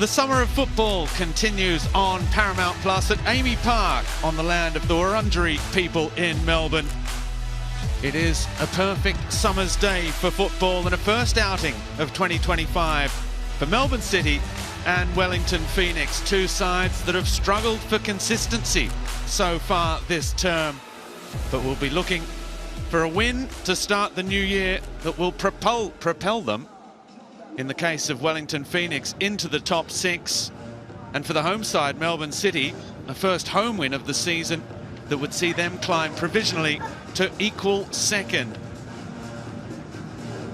The summer of football continues on Paramount Plus at Amy Park on the land of the Wurundjeri people in Melbourne. It is a perfect summer's day for football and a first outing of 2025 for Melbourne City and Wellington Phoenix, two sides that have struggled for consistency so far this term, but will be looking for a win to start the new year that will propel them, in the case of Wellington Phoenix, into the top six. And for the home side, Melbourne City, a first home win of the season that would see them climb provisionally to equal second.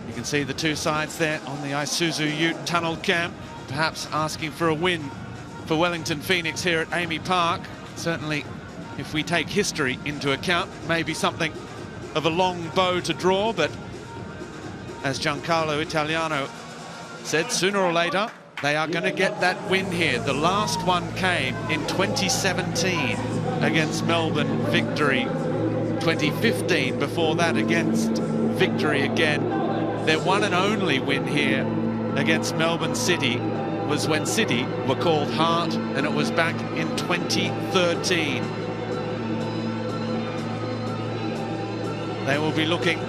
You can see the two sides there on the Isuzu UTE tunnel cam, perhaps asking for a win for Wellington Phoenix here at Amy Park. Certainly, if we take history into account, maybe something of a long bow to draw, but as Giancarlo Italiano said, sooner or later they are going to get that win here. The last one came in 2017 against Melbourne Victory, 2015 before that against Victory again. Their one and only win here against Melbourne City was when City were called Heart, and it was back in 2013. They will be looking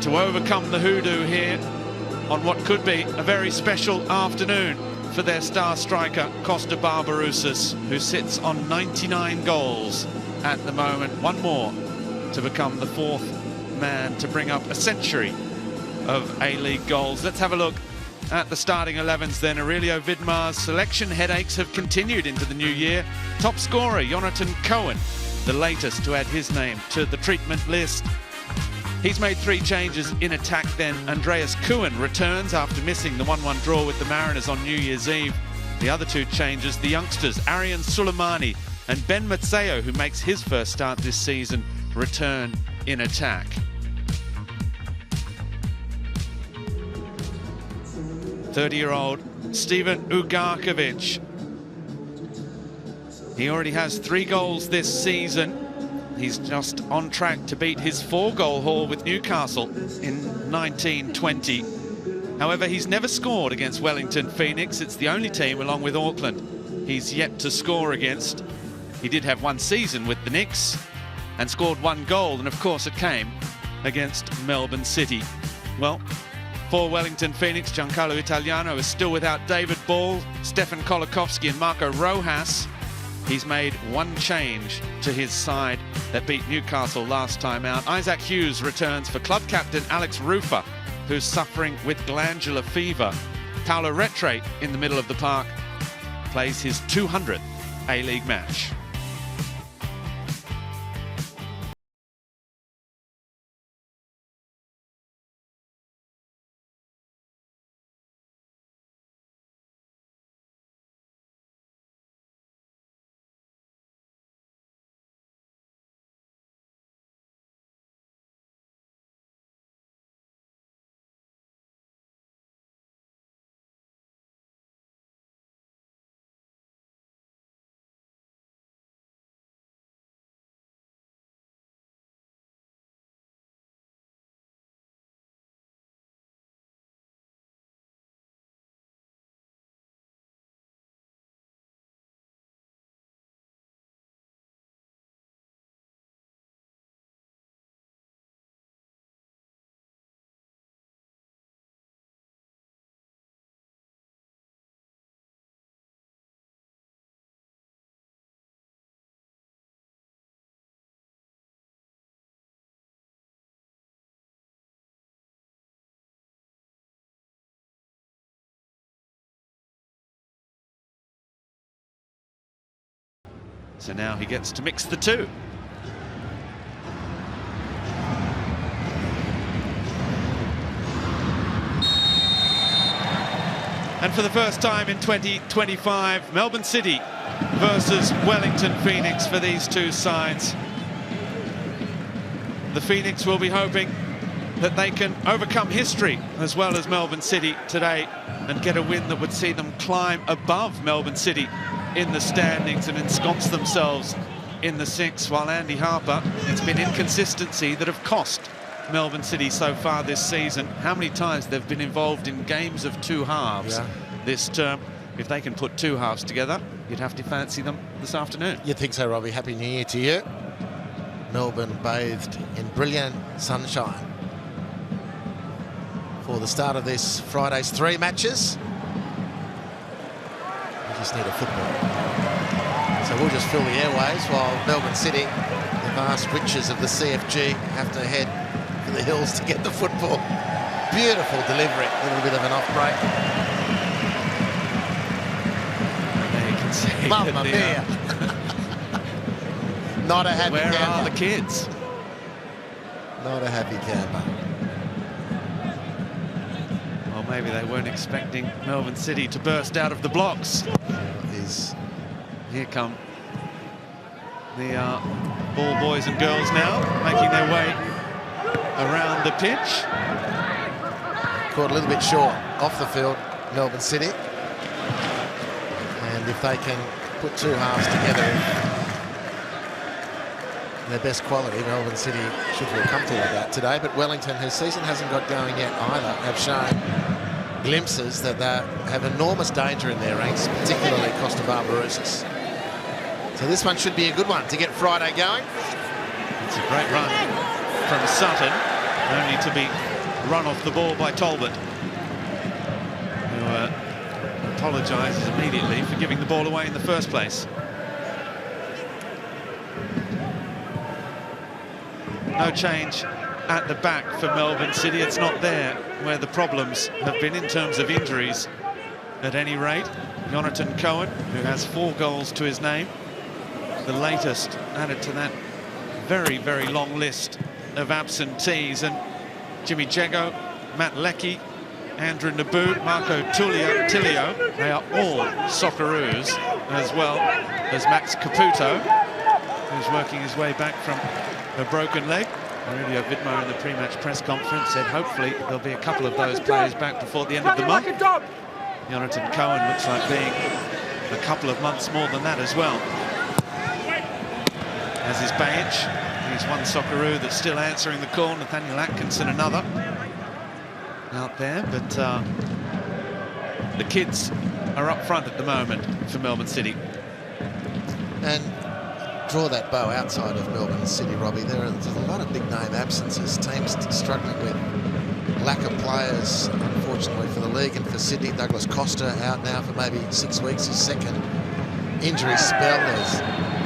to overcome the hoodoo here on what could be a very special afternoon for their star striker Costa Barbarouses, who sits on 99 goals at the moment. One more to become the fourth man to bring up a century of A-League goals. Let's have a look at the starting 11s then. Aurelio Vidmar's selection headaches have continued into the new year. Top scorer Jonathan Cohen, the latest to add his name to the treatment list. He's made three changes in attack then. Andreas Kuhn returns after missing the 1-1 draw with the Mariners on New Year's Eve. The other two changes, the youngsters Arian Suleimani and Ben Mazzeo, who makes his first start this season, return in attack. '30-year-old Steven Ugarkovic. He already has 3 goals this season. He's just on track to beat his 4-goal haul with Newcastle in 1920. However, he's never scored against Wellington Phoenix. It's the only team, along with Auckland, he's yet to score against. He did have one season with the Knicks and scored 1 goal, and of course it came against Melbourne City. Well, for Wellington Phoenix, Giancarlo Italiano is still without David Ball, Stefan Kolakowski and Marco Rojas. He's made one change to his side that beat Newcastle last time out. Isaac Hughes returns for club captain Alex Rufer, who's suffering with glandular fever. Paulo Retre, in the middle of the park, plays his 200th A-League match. So now he gets to mix the two. And for the first time in 2025, Melbourne City versus Wellington Phoenix for these two sides. The Phoenix will be hoping that they can overcome history as well as Melbourne City today and get a win that would see them climb above Melbourne City in the standings and ensconce themselves in the 6th, while Andy Harper, it's been inconsistency that have cost Melbourne City so far this season. How many times they've been involved in games of 2 halves this term. if they can put two halves together, you'd have to fancy them this afternoon. You'd think so, Robbie. Happy New Year to you. Melbourne bathed in brilliant sunshine for the start of this Friday's 3 matches. We just need a football. So we'll just fill the airways while Melbourne City, the vast riches of the CFG, have to head for the hills to get the football. Beautiful delivery. A little bit of an off break. There you can see. Mamma mia. Not a happy camper. Where are the kids? Not a happy camper. Well, maybe they weren't expecting Melbourne City to burst out of the blocks. Here come the ball boys and girls now, making their way around the pitch. Caught a little bit short off the field, Melbourne City. And if they can put two halves together in their best quality, Melbourne City should feel comfortable about today. But Wellington, whose season hasn't got going yet either, have shown glimpses that they have enormous danger in their ranks, particularly Costa Barbarousas. So this one should be a good one to get Friday going. It's a great run from Sutton, only to be run off the ball by Talbot, who apologises immediately for giving the ball away in the first place. No change at the back for Melbourne City. It's not there where the problems have been in terms of injuries. At any rate, Jonathan Cohen, who has 4 goals to his name, the latest added to that very, very long list of absentees. And Jimmy Jego, Matt Leckie, Andrew Naboot, Marco Tilio, they are all Socceroos, as well as Max Caputo, who's working his way back from a broken leg. Aurelio Vidmar in the pre-match press conference said hopefully there'll be a couple of those players back before the end of the month. Jonathan Cohen looks like being a couple of months more than that as well. As is Bayich, he's one Socceroo that's still answering the call. Nathaniel Atkinson another out there, but the kids are up front at the moment for Melbourne City. And draw that bow outside of Melbourne City, Robbie. There's a lot of big name absences. Teams struggling with lack of players, unfortunately, for the league and for Sydney. Douglas Costa out now for maybe 6 weeks, his second injury spell. There's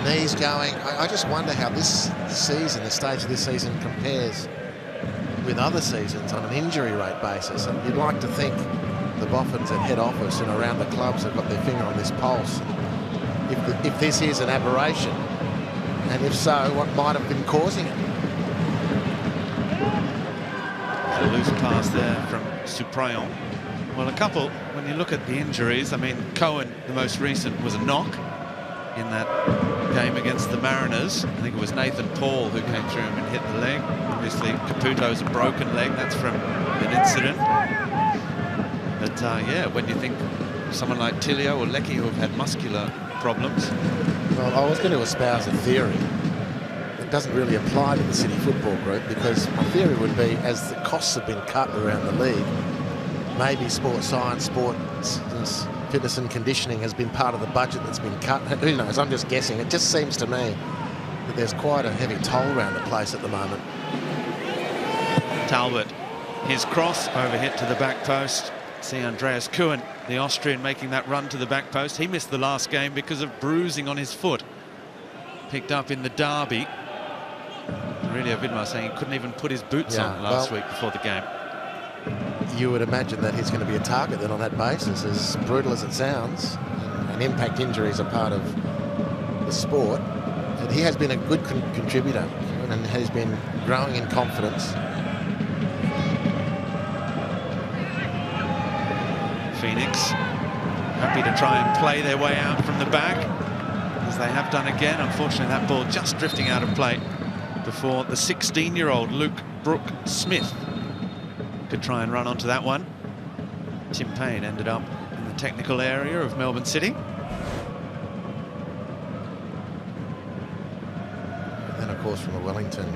knees going. I just wonder how this season, the stage of this season, compares with other seasons on an injury rate basis. And you'd like to think the Boffins at head office and around the clubs have got their finger on this pulse. If this is an aberration, and if so, what might have been causing it? A loose pass there from Suprayon. Well, a couple, when you look at the injuries, I mean, Cohen, the most recent, was a knock in that game against the Mariners. I think it was Nathan Paul who came through him and hit the leg. Obviously, Caputo's a broken leg. That's from an incident. But, yeah, when you think of someone like Tilio or Leckie who have had muscular problems. Well, I was going to espouse a theory that doesn't really apply to the City Football Group, because my theory would be, as the costs have been cut around the league, maybe sports science, sports fitness and conditioning has been part of the budget that's been cut. Who knows? I'm just guessing. It just seems to me that there's quite a heavy toll around the place at the moment. Talbot, his cross overhit to the back post. See Andreas Kuhn, the Austrian, making that run to the back post. He missed the last game because of bruising on his foot. Picked up in the derby. Aurelio Vidmar saying he couldn't even put his boots on last week before the game. You would imagine that he's going to be a target then on that basis, as brutal as it sounds. And impact injuries are part of the sport. And he has been a good contributor and has been growing in confidence. Phoenix happy to try and play their way out from the back, as they have done again. Unfortunately, that ball just drifting out of play before the 16-year-old Luke Brooke-Smith could try and run onto that one. Tim Payne ended up in the technical area of Melbourne City. And then, of course, from a Wellington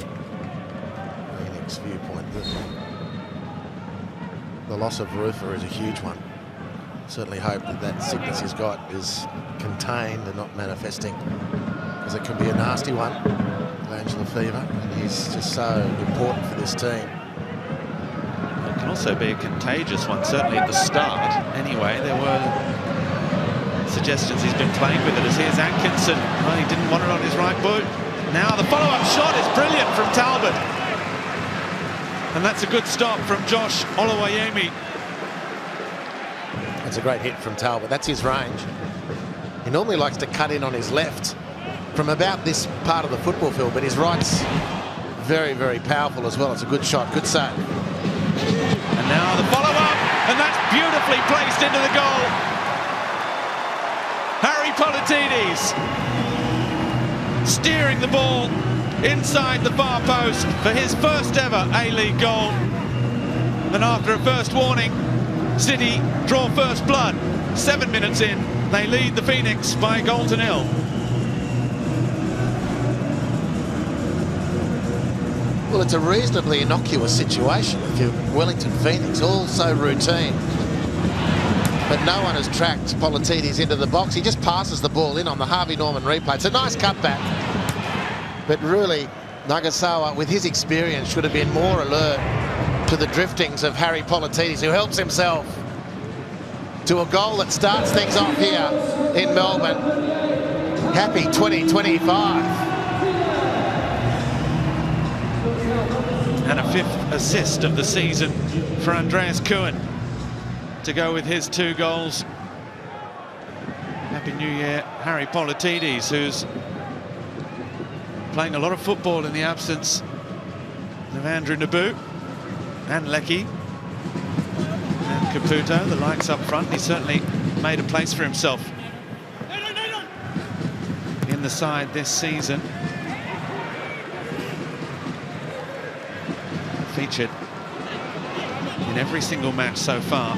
Phoenix viewpoint, the loss of Rufer is a huge one. Certainly hope that that sickness he's got is contained and not manifesting, because it can be a nasty one, glandular fever, and he's just so important for this team. It can also be a contagious one, certainly at the start. Anyway, there were suggestions he's been playing with it, as here's Atkinson. Well, he didn't want it on his right boot. Now the follow-up shot is brilliant from Talbot. And that's a good stop from Josh Oluwayemi. It's a great hit from Talbot. That's his range. He normally likes to cut in on his left from about this part of the football field, but his right's very, very powerful as well. It's a good shot, good save. And now the follow-up, and that's beautifully placed into the goal. Harry Politidis steering the ball inside the far post for his first ever A-League goal. And after a first warning, City draw first blood. 7 minutes in, they lead the Phoenix by a goal to nil. Well, it's a reasonably innocuous situation with your Wellington Phoenix, all so routine. But no one has tracked Politidis into the box. He just passes the ball in on the Harvey Norman replay. It's a nice cutback. But really, Nagasawa, with his experience, should have been more alert to the driftings of Harry Politidis, who helps himself to a goal that starts things off here in Melbourne. Happy 2025. And a 5th assist of the season for Andreas Kuhn to go with his 2 goals. Happy New Year, Harry Politidis, who's playing a lot of football in the absence of Andrew Nabu and Leckie and Caputo, the likes up front. He certainly made a place for himself in the side this season. Featured in every single match so far.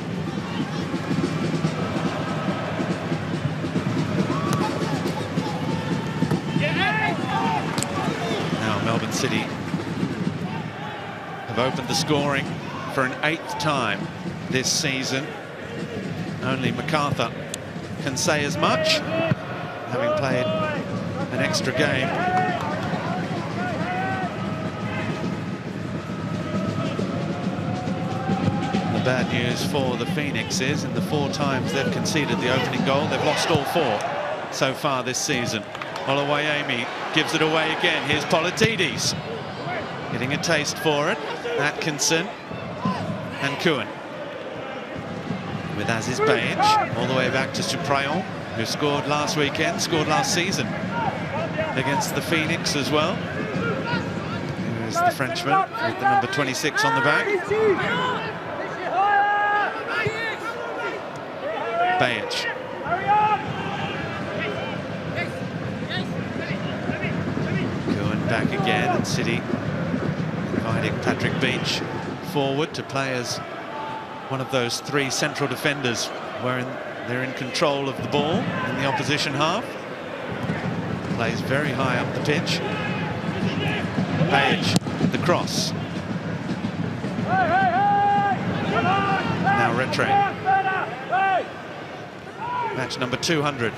Now Melbourne City have opened the scoring for an 8th time this season. Only MacArthur can say as much, having played an extra game. Bad news for the Phoenix is, in the 4 times they've conceded the opening goal, they've lost all 4 so far this season. Oluwayemi gives it away again. Here's Politidis getting a taste for it. Atkinson and Kuhn with Aziz Bayic all the way back to Suprayon, who scored last weekend, scored last season against the Phoenix as well. Here's the Frenchman with the number 26 on the back. Bayic. Going back again, and City inviting Patrick Beach forward to play as one of those 3 central defenders where they're in control of the ball in the opposition half. Plays very high up the pitch. Bayic, the cross. Now Retre. Match number 200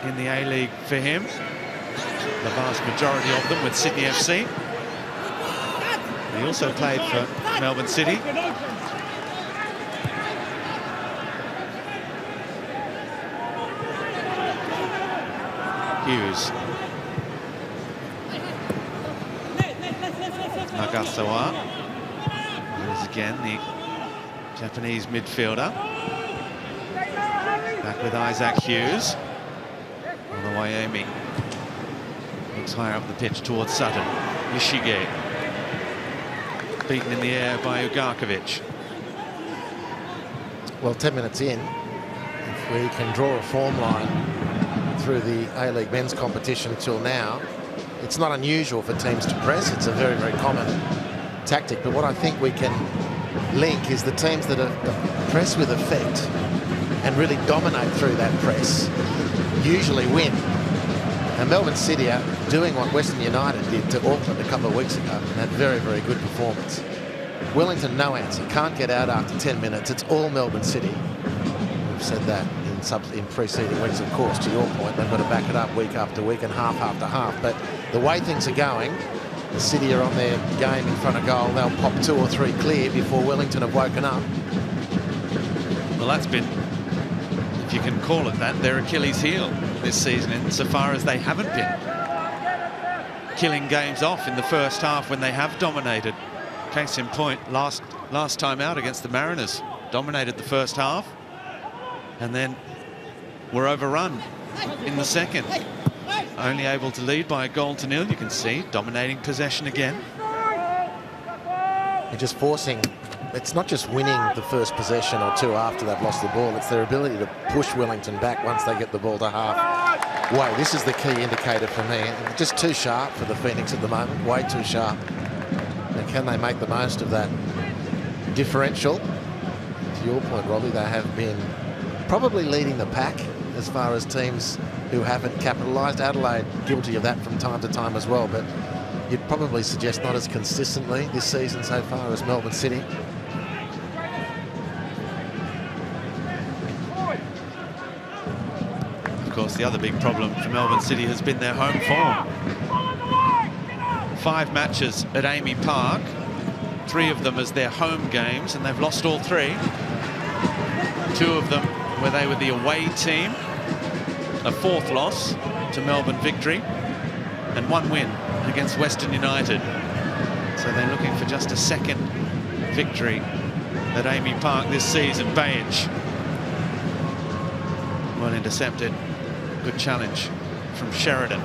in the A-League for him. The vast majority of them with Sydney FC. He also played for Melbourne City. Hughes. Nagasawa. Here's again the Japanese midfielder. Back with Isaac Hughes. Oluwayemi looks higher up the pitch towards Sutton. Ishige. Beaten in the air by Ugarkovic. Well, 10 minutes in, if we can draw a form line through the A-League men's competition till now, it's not unusual for teams to press. It's a very, very common tactic. But what I think we can link is the teams that are press with effect and really dominate through that press usually win. And Melbourne City are doing what Western United did to Auckland a couple of weeks ago, and that very, very good performance. Wellington, no answer. Can't get out after 10 minutes. It's all Melbourne City. We've said that in preceding weeks, of course. To your point, they've got to back it up week after week and half after half. But the way things are going, the City are on their game in front of goal. They'll pop 2 or 3 clear before Wellington have woken up. Well, that's been, if you can call it that, their Achilles heel this season, insofar as they haven't been killing games off in the first half when they have dominated. Case in point, last time out against the Mariners, dominated the first half and then were overrun in the second. Only able to lead by 1-0. You can see dominating possession again. You're just forcing. It's not just winning the first possession or 2 after they've lost the ball. It's their ability to push Wellington back once they get the ball to halfway. This is the key indicator for me. Just too sharp for the Phoenix at the moment. Way too sharp. And can they make the most of that differential? To your point, Robbie, they have been probably leading the pack as far as teams who haven't capitalised. Adelaide guilty of that from time to time as well, but you'd probably suggest not as consistently this season so far as Melbourne City. Of course, the other big problem for Melbourne City has been their home form. 5 matches at Amy Park, 3 of them as their home games, and they've lost all 3. 2 of them where they were the away team, a 4th loss to Melbourne Victory, and 1 win against Western United. So they're looking for just a 2nd victory at Amy Park this season. Bayage, well intercepted. Good challenge from Sheridan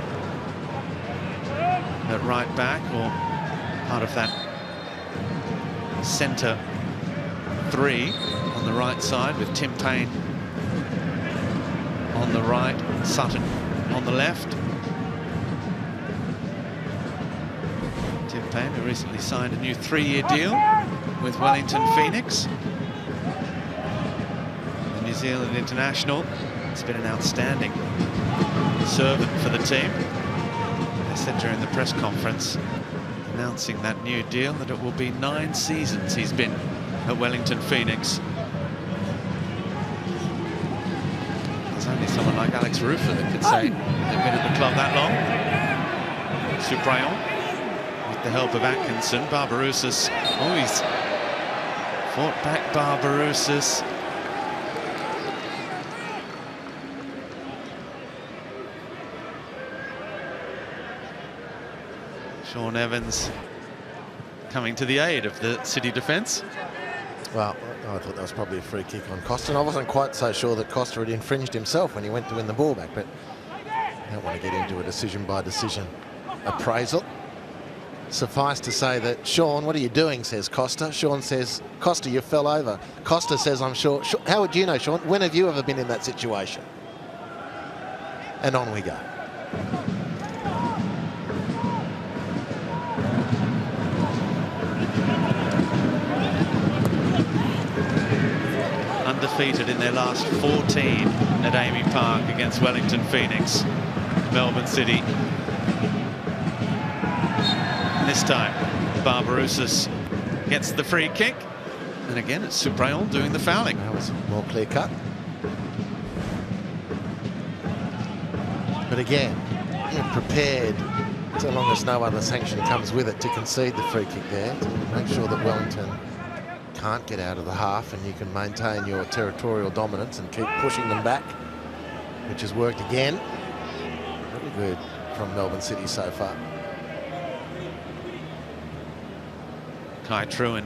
at right back, or part of that centre 3 on the right side, with Tim Payne on the right, Sutton on the left. Tim Payne, who recently signed a new 3-year deal with Wellington Phoenix, the New Zealand international. It's been an outstanding servant for the team. They said during the press conference announcing that new deal that it will be 9 seasons he's been at Wellington Phoenix. There's only someone like Alex Rufer that could say they've been at the club that long. Suprayon, with the help of Atkinson. Barbarouses, oh, he's fought back Barbarouses. Sean Evans coming to the aid of the City defence. Well, I thought that was probably a free kick on Costa, and I wasn't quite so sure that Costa had infringed himself when he went to win the ball back, but I don't want to get into a decision-by-decision appraisal. Suffice to say that, Sean, what are you doing, says Costa. Sean says, Costa, you fell over. Costa says, I'm sure. How would you know, Sean? When have you ever been in that situation? And on we go. Undefeated in their last 14 at Amy Park against Wellington Phoenix. Melbourne City. This time, Barbarouses gets the free kick. And again, it's Suprayon doing the fouling. That was more clear cut. But again, you're prepared, so long as no other sanction comes with it, to concede the free kick there, to make sure that Wellington can't get out of the half and you can maintain your territorial dominance and keep pushing them back, which has worked again. Very good from Melbourne City so far. Kai Truan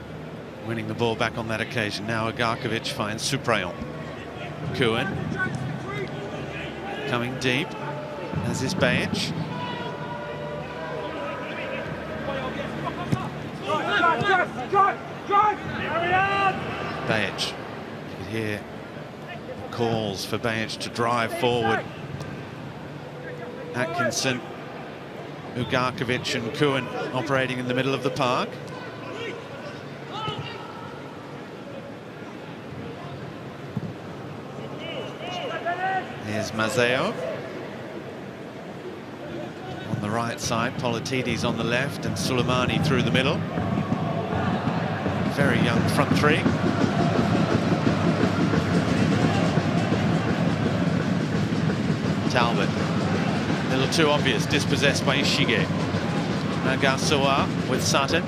winning the ball back on that occasion. Now Agarkovic finds Suprayon. Kuhn coming deep, as is Bayage. Bayage. You could hear calls for Bayage to drive forward. Atkinson, Ugarkovic and Kuhn operating in the middle of the park. Here's Mazeo on the right side, Politides on the left, and Suleimani through the middle. Very young front three. Talbot. A little too obvious, dispossessed by Ishige. Nagasawa with Sutton.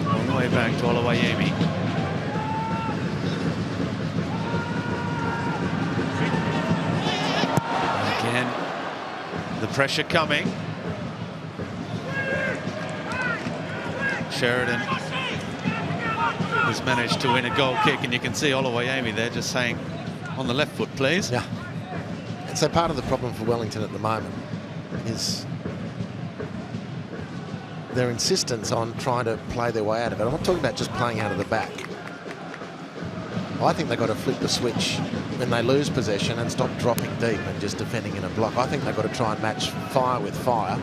All the way back to Oluwayemi. Again, the pressure coming. Sheridan has managed to win a goal kick, and you can see Oluwayemi there just saying, on the left foot, please. Yeah. And so part of the problem for Wellington at the moment is their insistence on trying to play their way out of it. I'm not talking about just playing out of the back. I think they've got to flip the switch when they lose possession and stop dropping deep and just defending in a block. I think they've got to try and match fire with fire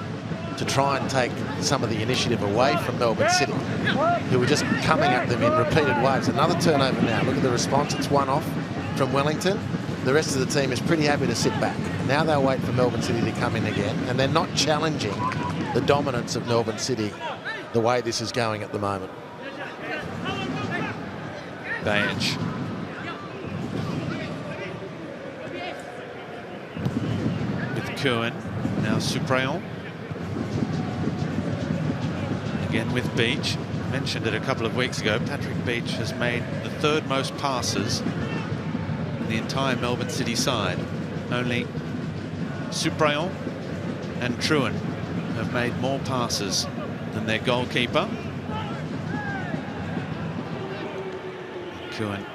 to try and take some of the initiative away from Melbourne City, who are just coming at them in repeated waves. Another turnover now. Look at the response. It's one off from Wellington. The rest of the team is pretty happy to sit back. Now they'll wait for Melbourne City to come in again, and they're not challenging the dominance of Melbourne City the way this is going at the moment. Bayage. With Cohen. Now Suprayon. Again with Beach. I mentioned it a couple of weeks ago. Patrick Beach has made the third most passes in the entire Melbourne City side. Only Suprayon and Truen have made more passes than their goalkeeper. Cohen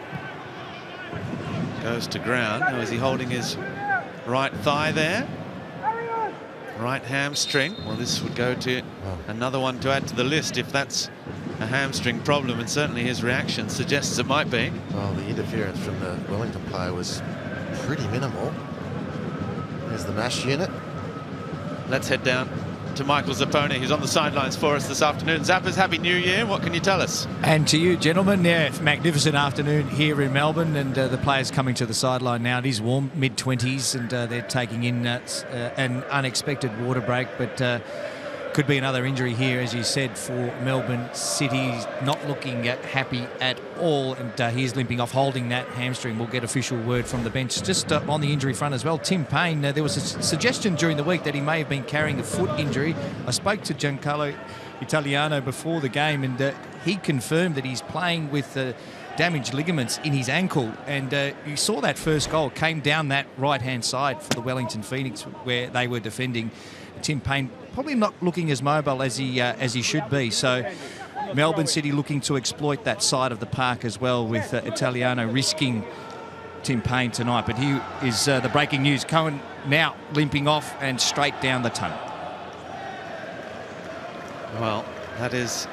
goes to ground. Now is he holding his right thigh there? Right hamstring. Well, this would go to another one to add to the list if that's a hamstring problem, and certainly his reaction suggests it might be. Well, the interference from the Wellington player was pretty minimal. There's the MASH unit. Let's head down to Michael Zappone, who's on the sidelines for us this afternoon. Zappers, Happy New Year. What can you tell us? And to you, gentlemen. Yeah, magnificent afternoon here in Melbourne, and the players coming to the sideline now. It is warm, mid-20s, and they're taking in an unexpected water break, but could be another injury here, as you said, for Melbourne City. Not looking happy at all, and he's limping off, holding that hamstring. We'll get official word from the bench. Just on the injury front as well, Tim Payne, there was a suggestion during the week that he may have been carrying a foot injury. I spoke to Giancarlo Italiano before the game, and he confirmed that he's playing with damaged ligaments in his ankle, and you saw that first goal came down that right-hand side for the Wellington Phoenix, where they were defending. Tim Payne probably not looking as mobile as he should be. So Melbourne City looking to exploit that side of the park as well, with Italiano risking Tim Payne tonight. But he is the breaking news. Cohen now limping off and straight down the tunnel. Well, that is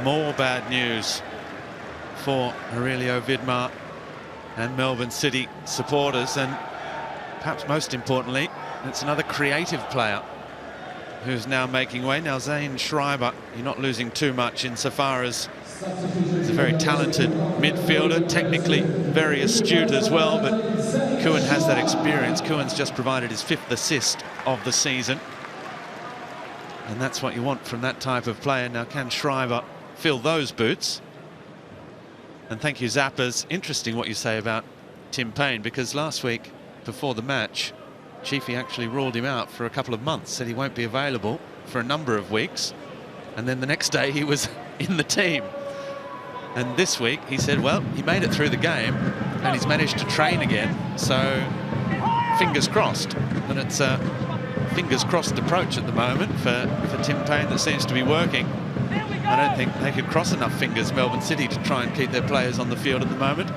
more bad news for Aurelio Vidmar and Melbourne City supporters, and perhaps most importantly, it's another creative player who's now making way. Now Zane Schreiber, you're not losing too much insofar as he's a very talented midfielder, technically very astute as well, but Cohen has that experience. Cohen's just provided his 5th assist of the season, and that's what you want from that type of player. Now, can Schreiber fill those boots? And thank you, Zappers. Interesting what you say about Tim Payne, because last week before the match, Chiefy actually ruled him out for a couple of months, said he won't be available for a number of weeks, and then the next day he was in the team. And this week he said, well, he made it through the game and he's managed to train again, so fingers crossed. And it's a fingers crossed approach at the moment for Tim Payne that seems to be working. I don't think they could cross enough fingers, Melbourne City, to try and keep their players on the field at the moment.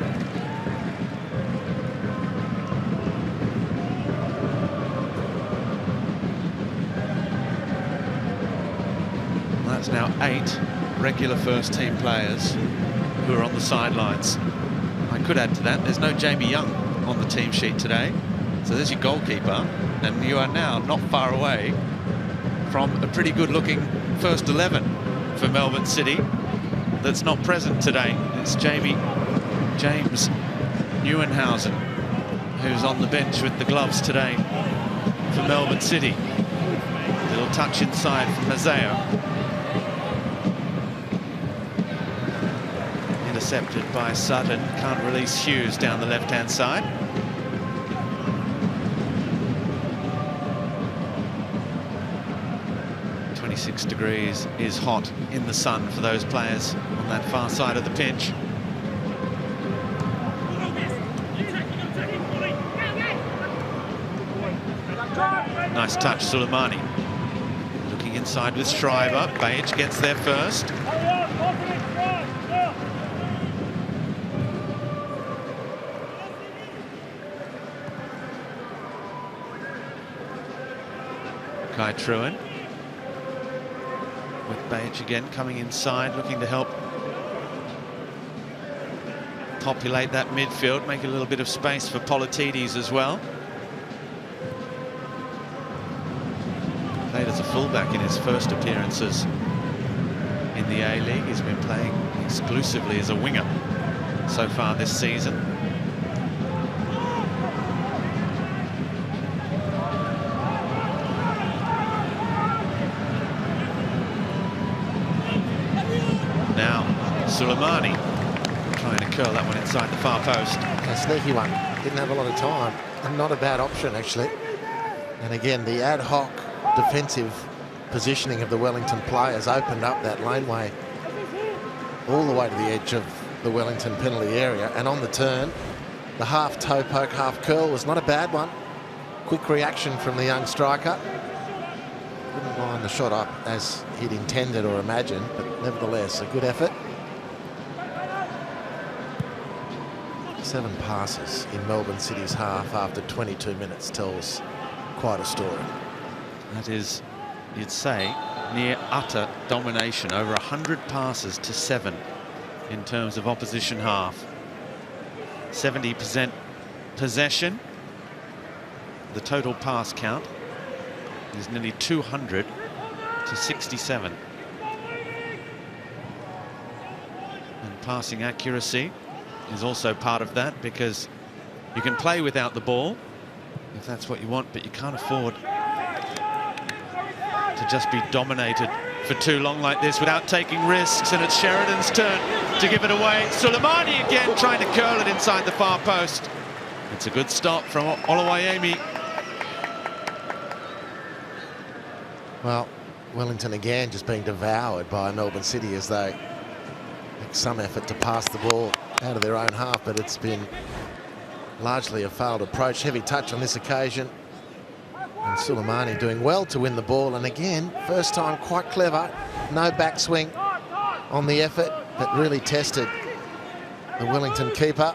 That's now 8 regular first-team players who are on the sidelines. I could add to that, there's no Jamie Young on the team sheet today. So there's your goalkeeper, and you are now not far away from a pretty good-looking first 11 for Melbourne City that's not present today. It's James Neuenhausen who's on the bench with the gloves today for Melbourne City. Little touch inside from Mazzeo. Intercepted by Sutton. Can't release Hughes down the left-hand side. 26 degrees is hot in the sun for those players on that far side of the pitch. Nice touch, Suleimani. Looking inside with Schreiber. Page gets there first. Kai Truan. With Page again coming inside, looking to help populate that midfield, make a little bit of space for Politides as well. Played as a fullback in his first appearances in the A-League. He's been playing exclusively as a winger so far this season. Now Suleimani trying to curl that one inside the far post. A sneaky one. Didn't have a lot of time. And not a bad option, actually. And again, the ad hoc defensive positioning of the Wellington players opened up that laneway all the way to the edge of the Wellington penalty area. And on the turn, the half toe poke, half curl was not a bad one. Quick reaction from the young striker. Didn't line the shot up as he'd intended or imagined, but nevertheless, a good effort. 7 passes in Melbourne City's half after 22 minutes tells quite a story. That is, you'd say, near utter domination. Over 100 passes to 7 in terms of opposition half. 70% possession. The total pass count is nearly 200 to 67. And passing accuracy is also part of that, because you can play without the ball if that's what you want, but you can't afford to just be dominated for too long like this without taking risks. And it's Sheridan's turn to give it away. Suleimani again trying to curl it inside the far post. It's a good stop from Oluwayemi. Well, Wellington again just being devoured by Melbourne City as they make some effort to pass the ball out of their own half, but it's been largely a failed approach. Heavy touch on this occasion. And Suleimani doing well to win the ball. And again, first time quite clever. No backswing on the effort, but really tested the Wellington keeper.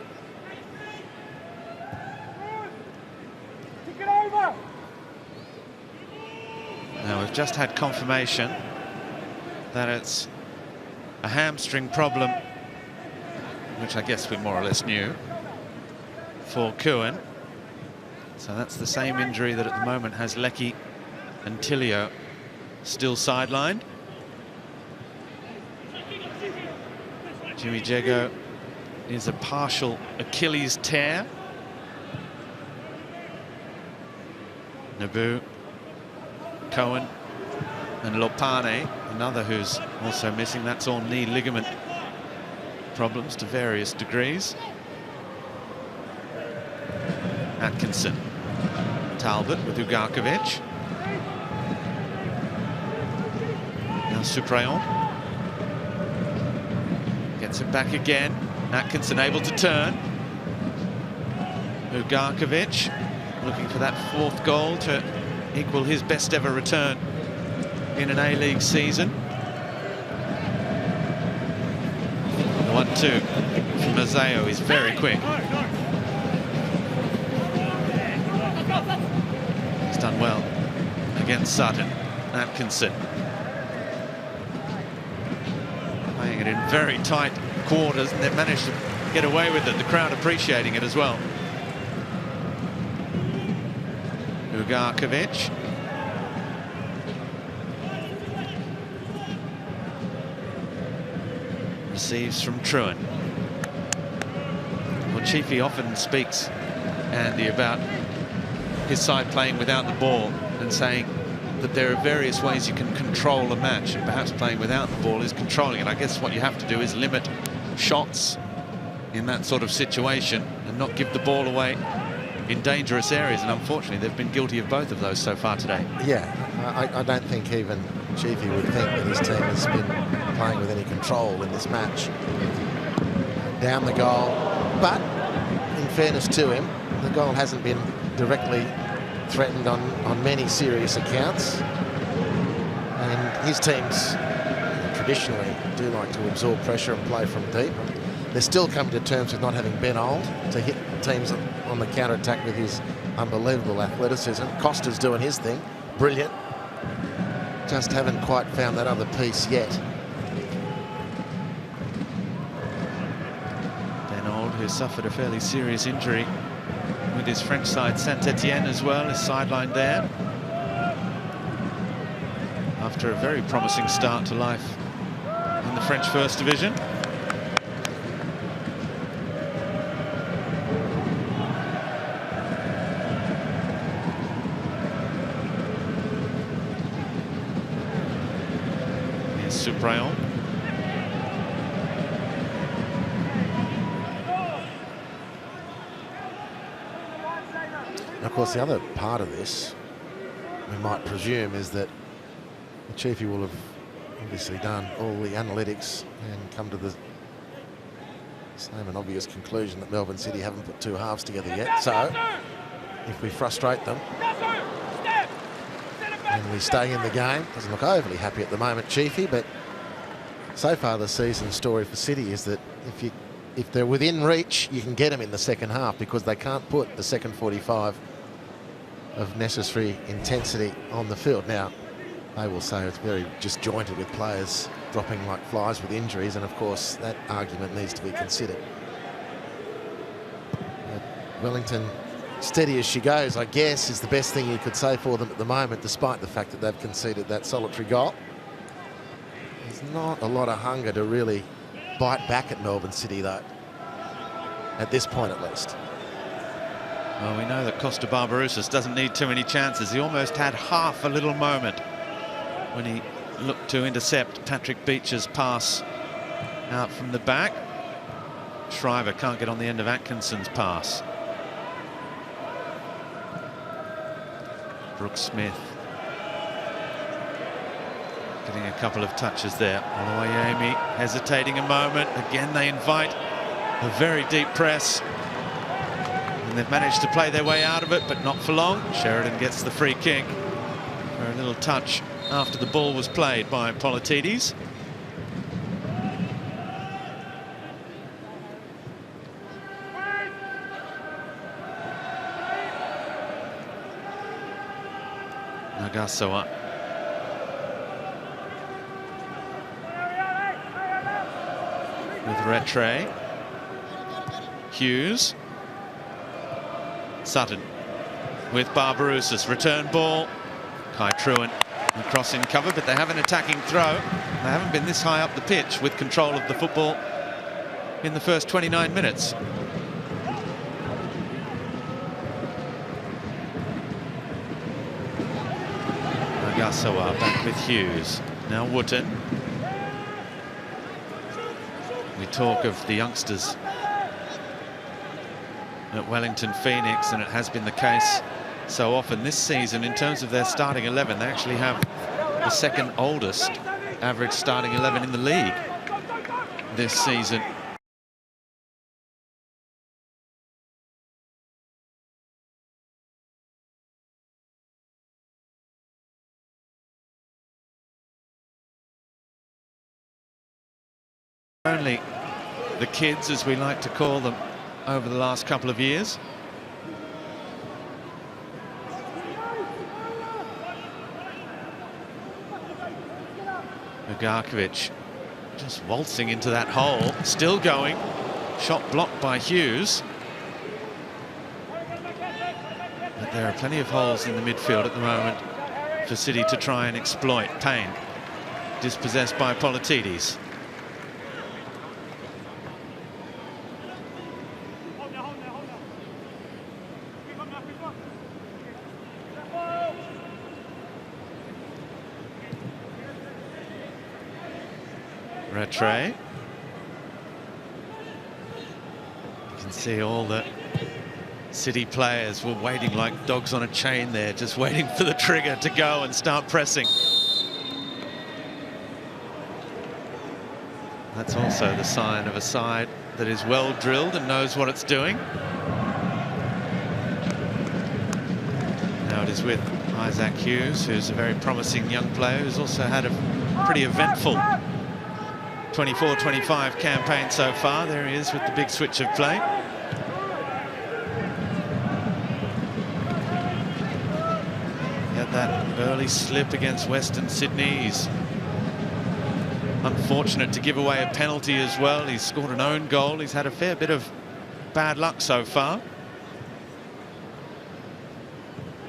Now we've just had confirmation that it's a hamstring problem, which I guess we more or less knew, for Kuhn. So that's the same injury that at the moment has Leckie and Tilio still sidelined. Jimmy Jego is a partial Achilles tear. Nabu, Cohen and Lopane, another who's also missing. That's all knee ligament problems to various degrees. Atkinson, Talbot with Ugarkovic. Now Suprayon gets it back again. Atkinson able to turn. Ugarkovic looking for that 4th goal to equal his best ever return in an A-League season. The 1-2 from Nazeo is very quick. He's done well against Sutton. Atkinson playing it in very tight quarters, and they've managed to get away with it. The crowd appreciating it as well. Ugarkovic. Receives from Truan. Well, Chiefy often speaks, Andy, about his side playing without the ball and saying that there are various ways you can control a match, and perhaps playing without the ball is controlling it. I guess what you have to do is limit shots in that sort of situation and not give the ball away in dangerous areas, and unfortunately they've been guilty of both of those so far today. Yeah, I don't think even Chiefy would think that his team has been playing with any control in this match. Down the goal, but in fairness to him, the goal hasn't been directly threatened on many serious accounts. And his teams traditionally do like to absorb pressure and play from deep. They're still coming to terms with not having Ben Old to hit teams on the counter-attack with his unbelievable athleticism. Costa's doing his thing, brilliant. Just haven't quite found that other piece yet. Ben Old, who suffered a fairly serious injury with his French side, Saint-Etienne as well, is sidelined there after a very promising start to life in the French First Division. Here's Suprayon. Of course, the other part of this, we might presume, is that the Chiefy will have obviously done all the analytics and come to the same and obvious conclusion that Melbourne City haven't put two halves together yet. So, if we frustrate them and we stay in the game, doesn't look overly happy at the moment, Chiefy, but so far the season story for City is that if they're within reach, you can get them in the second half because they can't put the second 45 of necessary intensity on the field. Now, they will say it's very disjointed with players dropping like flies with injuries, and of course that argument needs to be considered. Wellington, steady as she goes, I guess, is the best thing you could say for them at the moment, despite the fact that they've conceded that solitary goal. There's not a lot of hunger to really bite back at Melbourne City, though, at this point at least. Well, we know that Costa Barbarouses doesn't need too many chances. He almost had half a little moment when he looked to intercept Patrick Beecher's pass out from the back. Shriver can't get on the end of Atkinson's pass. Brooks Smith getting a couple of touches there. Oluwayemi hesitating a moment. Again, they invite a very deep press. And they've managed to play their way out of it, but not for long. Sheridan gets the free kick for a little touch after the ball was played by Politides. Nagasawa. With Rattray. Hughes. Sutton with Barbarouses. Return ball. Kai Truant across in cover, but they have an attacking throw. They haven't been this high up the pitch with control of the football in the first 29 minutes. Nagasawa back with Hughes. Now Wooten. We talk of the youngsters at Wellington Phoenix, and it has been the case so often this season. In terms of their starting 11, they actually have the second oldest average starting 11 in the league this season. Only the kids, as we like to call them, over the last couple of years. Ugarkovic just waltzing into that hole, still going. Shot blocked by Hughes. But there are plenty of holes in the midfield at the moment for City to try and exploit. Payne dispossessed by Politides. Rattray. You can see all the City players were waiting like dogs on a chain there, just waiting for the trigger to go and start pressing. That's also the sign of a side that is well drilled and knows what it's doing. Now it is with Isaac Hughes, who's a very promising young player, who's also had a pretty eventful 24-25 campaign so far. There he is with the big switch of play. Had that early slip against Western Sydney. He's unfortunate to give away a penalty as well. He's scored an own goal. He's had a fair bit of bad luck so far.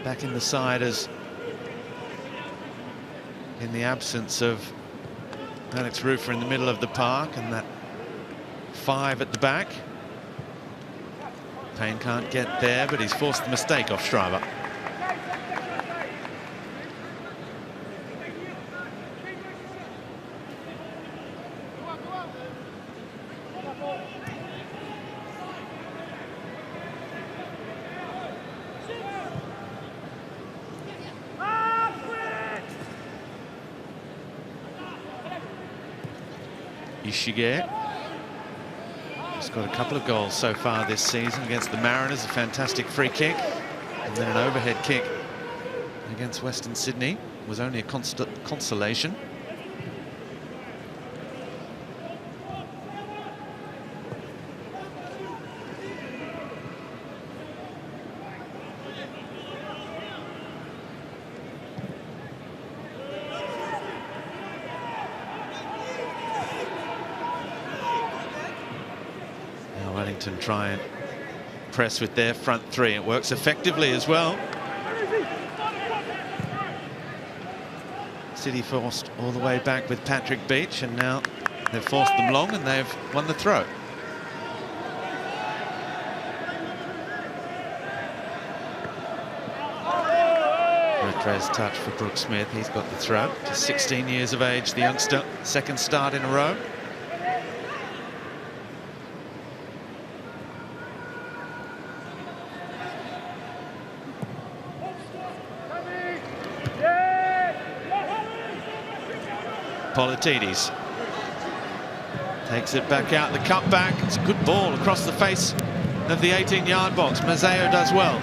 Back in the side as in the absence of Alex Rufer in the middle of the park, and that 5 at the back. Payne can't get there, but he's forced the mistake off Schreiber. Ishige. He's got a couple of goals so far this season against the Mariners, a fantastic free kick, and then an overhead kick against Western Sydney was only a consolation. Wellington try and press with their front 3. It works effectively as well. City forced all the way back with Patrick Beach, and now they've forced them long and they've won the throw. Redress touch for Brooke Smith. He's got the throw. Just 16 years of age, the youngster. Second start in a row. Politidis takes it back out, the cutback. It's a good ball across the face of the 18-yard box. Mazzeo does well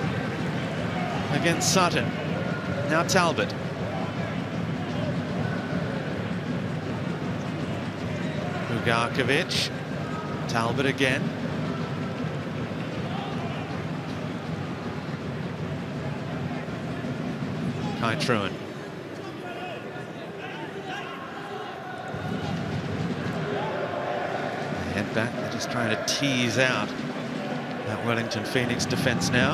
against Sutton. Now Talbot. Ugarkovic. Talbot again. Kai Truan. Head back, they're just trying to tease out that Wellington Phoenix defence now.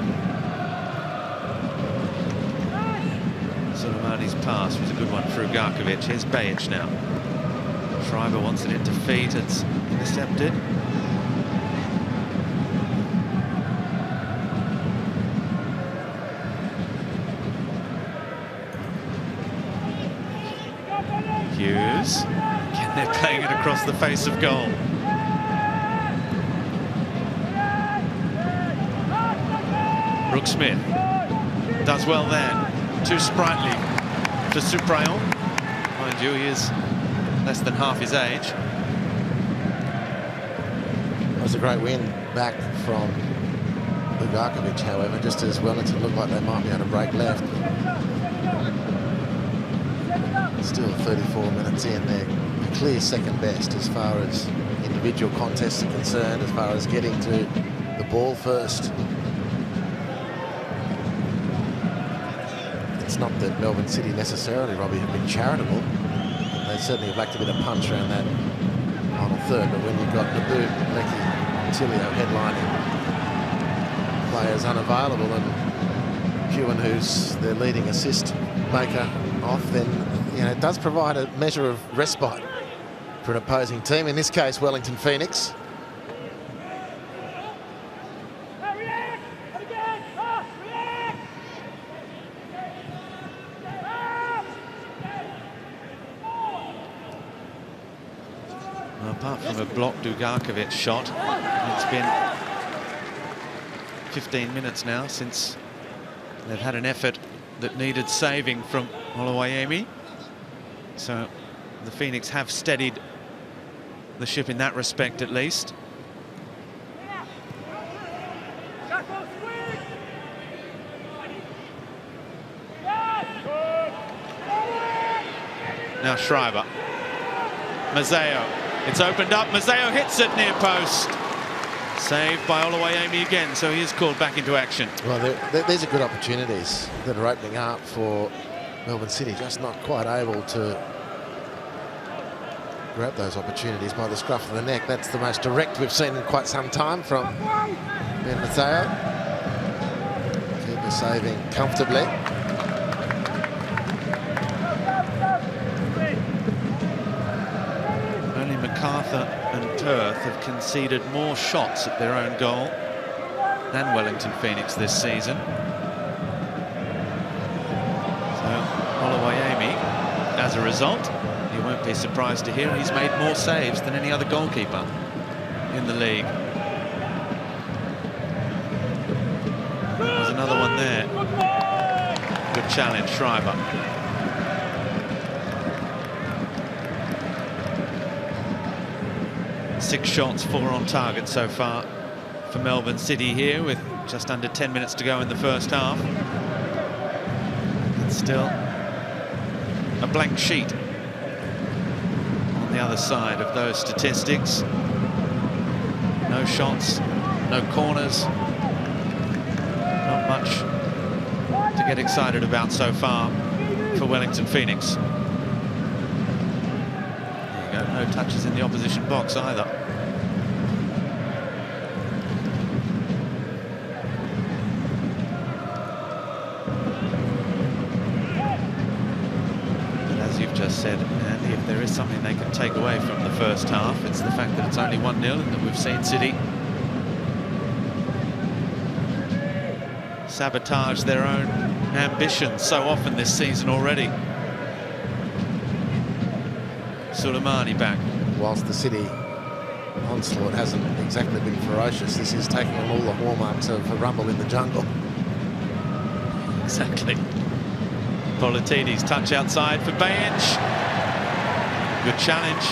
Soleimani's pass was a good one for Ugarkovic. Here's Bajic now. Schreiber wants it into feet, it's intercepted. Hughes. Again, they're playing it across the face of goal. Brooke Smith does well there. Too sprightly for Suprayon. Mind you, he is less than half his age. It was a great win back from Ugarkovic, however, just as Wellington looked like they might be able to break left. Still 34 minutes in, they're a clear second best as far as individual contests are concerned, as far as getting to the ball first. It's not that Melbourne City necessarily, Robbie, have been charitable. They certainly have lacked a bit of punch around that final third, but when you've got Naboot, Lecky, Tilio headlining, players unavailable, and Hewan, who's their leading assist maker, off, then it does provide a measure of respite for an opposing team. In this case, Wellington Phoenix. Well, apart from a blocked Ugarkovic shot, it's been 15 minutes now since they've had an effort that needed saving from Oluwayemi. So the Phoenix have steadied the ship in that respect, at least. Now Schreiber. Mazzeo. It's opened up. Mazzeo hits it near post. Saved by Oluwayemi again, so he is called back into action. Well, these are good opportunities that are opening up for Melbourne City, just not quite able to grab those opportunities by the scruff of the neck. That's the most direct we've seen in quite some time from Ben Mazzeo. Keeper saving comfortably. Only MacArthur and Perth have conceded more shots at their own goal than Wellington Phoenix this season. So Oluwayemi, as a result, you won't be surprised to hear he's made more saves than any other goalkeeper in the league. There's another one there. Good challenge, Schreiber. Six shots, 4 on target so far for Melbourne City here, with just under 10 minutes to go in the first half. And still a blank sheet on the other side of those statistics. No shots, no corners, not much to get excited about so far for Wellington Phoenix. There you go, no touches in the opposition box either. Just said, Andy, if there is something they can take away from the first half, it's the fact that it's only 1-0 and that we've seen City sabotage their own ambitions so often this season already. Suleimani back. Whilst the City onslaught hasn't exactly been ferocious, this is taking on all the hallmarks of a rumble in the jungle. Exactly. Politini's touch outside for Bayinch. Good challenge.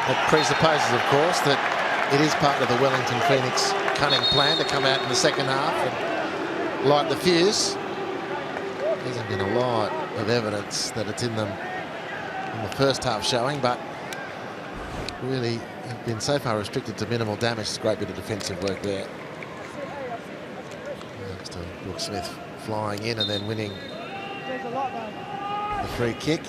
That presupposes, of course, that it is part of the Wellington Phoenix cunning plan to come out in the second half and light the fuse. There hasn't been a lot of evidence that it's in them in the first half showing, but really have been so far restricted to minimal damage. It's a great bit of defensive work there. Thanks to Brooke Smith flying in and then winning the free kick.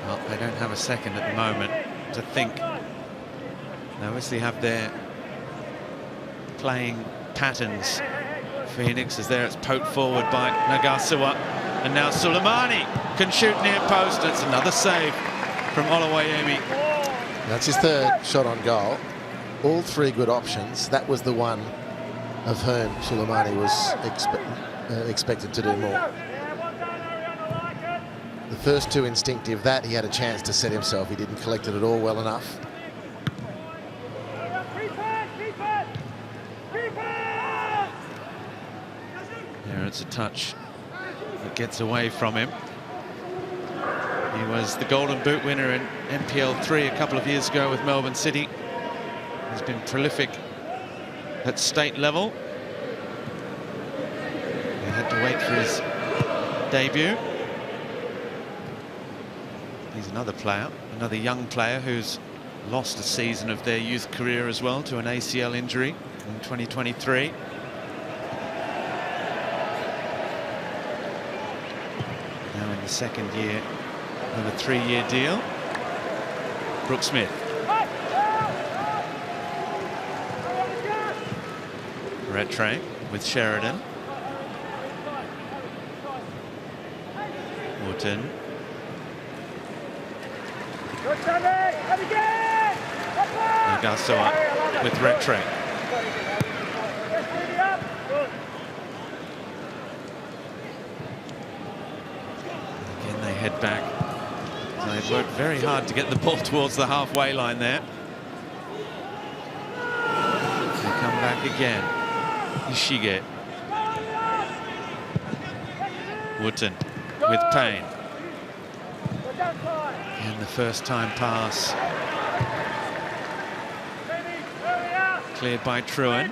Well, they don't have a second at the moment to think. They obviously have their playing patterns. Phoenix is there, it's poked forward by Nagasua, and now Suleimani can shoot near post. It's another save from Oluwayemi. That's his third shot on goal. All three good options. That was the one of whom Suleimani was expected to do more. The first two instinctive, that he had a chance to set himself. He didn't collect it at all well enough. There, it's a touch that gets away from him. He was the Golden Boot winner in NPL 3 a couple of years ago with Melbourne City. He's been prolific at state level. He had to wait for his debut. He's another player, another young player who's lost a season of their youth career as well to an ACL injury in 2023. Now in the second year of a 3-year deal. Brooke Smith. Rattray with Sheridan. Wharton. Nagasua with Rattray. Again, they head back. So they've worked very hard to get the ball towards the halfway line there. Here Back again. Ishige. Wooten with Payne. And the first time pass. Cleared by Truan.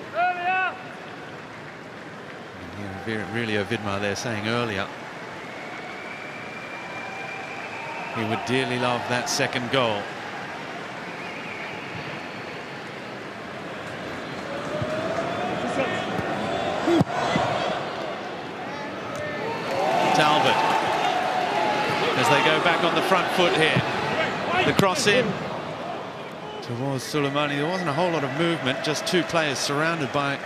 And really Vidmar there saying earlier he would dearly love that second goal. Talbot, as they go back on the front foot here. The cross in towards Suleimani. There wasn't a whole lot of movement, just two players surrounded by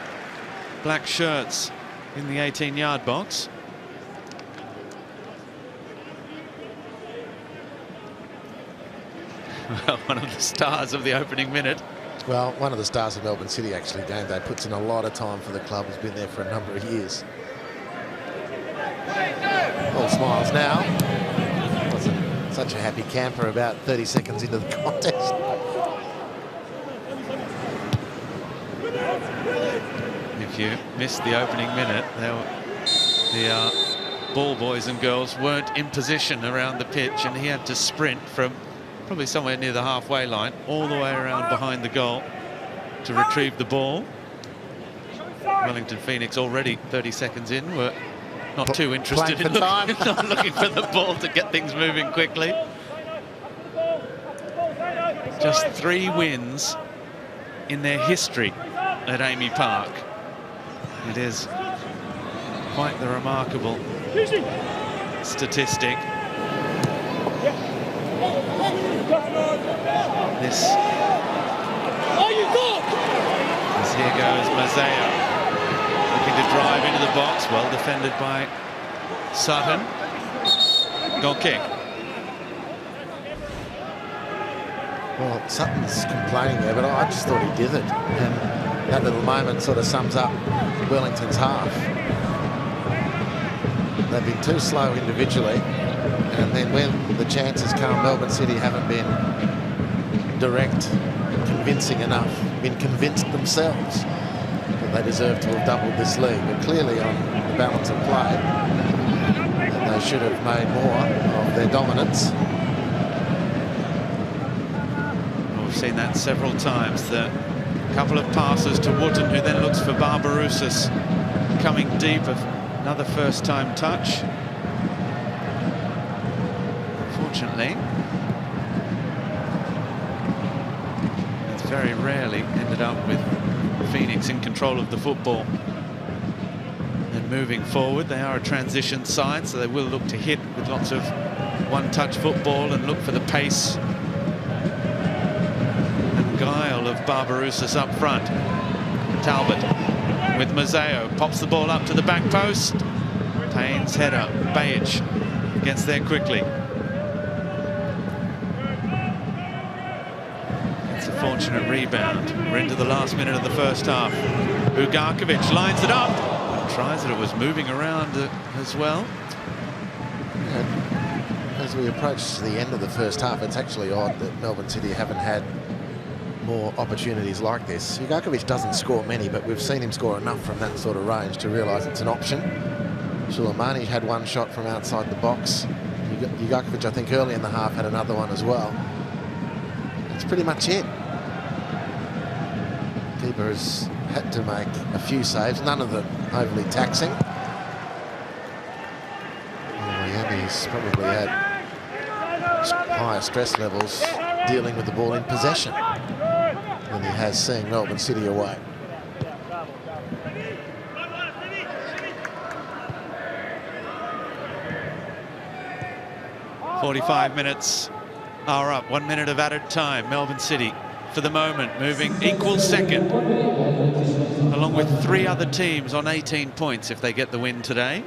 black shirts in the 18-yard box. Well, one of the stars of the opening minute. Well, one of the stars of Melbourne City, actually, game day, puts in a lot of time for the club, has been there for a number of years. All smiles now. Wasn't such a happy camper about 30 seconds into the contest. If you missed the opening minute, the ball boys and girls weren't in position around the pitch, and he had to sprint from probably somewhere near the halfway line all the way around behind the goal to retrieve the ball. Wellington Phoenix already 30 seconds in were not too interested in not looking for the ball to get things moving quickly. Just 3 wins in their history at Amy Park. It is quite the remarkable statistic. This, as here goes Mazzeo, looking to drive into the box, well defended by Sutton. Goal kick. Well, Sutton's complaining there, but I just thought he did it. And that little moment sort of sums up Wellington's half. They've been too slow individually, and then when the chances come, Melbourne City haven't been direct, convincing enough, been convinced themselves that they deserve to have doubled this league. But clearly on the balance of play, they should have made more of their dominance. Well, we've seen that several times. The couple of passes to Wooten, who then looks for Barbarouses coming deep. Another first-time touch. Unfortunately, it's very rarely ended up with Phoenix in control of the football. And moving forward, they are a transition side, so they will look to hit with lots of one-touch football and look for the pace and guile of Barbarouses up front. Talbot with Mazzeo, pops the ball up to the back post. Payne's header, Bajic gets there quickly. It's a fortunate rebound. We're into the last minute of the first half. Ugarkovic lines it up, tries it. It was moving around as well. And as we approach the end of the first half, it's actually odd that Melbourne City haven't had more opportunities like this. Ugarkovic doesn't score many, but we've seen him score enough from that sort of range to realise it's an option. Suleimani had one shot from outside the box. Ugarkovic, I think, early in the half had another one as well. That's pretty much it. Keeper has had to make a few saves, none of them overly taxing. He's probably had higher stress levels dealing with the ball in possession than he has seeing Melbourne City away. "45 minutes are up. 1 minute of added time. Melbourne City, for the moment, moving equal second, along with 3 other teams on 18 points if they get the win today.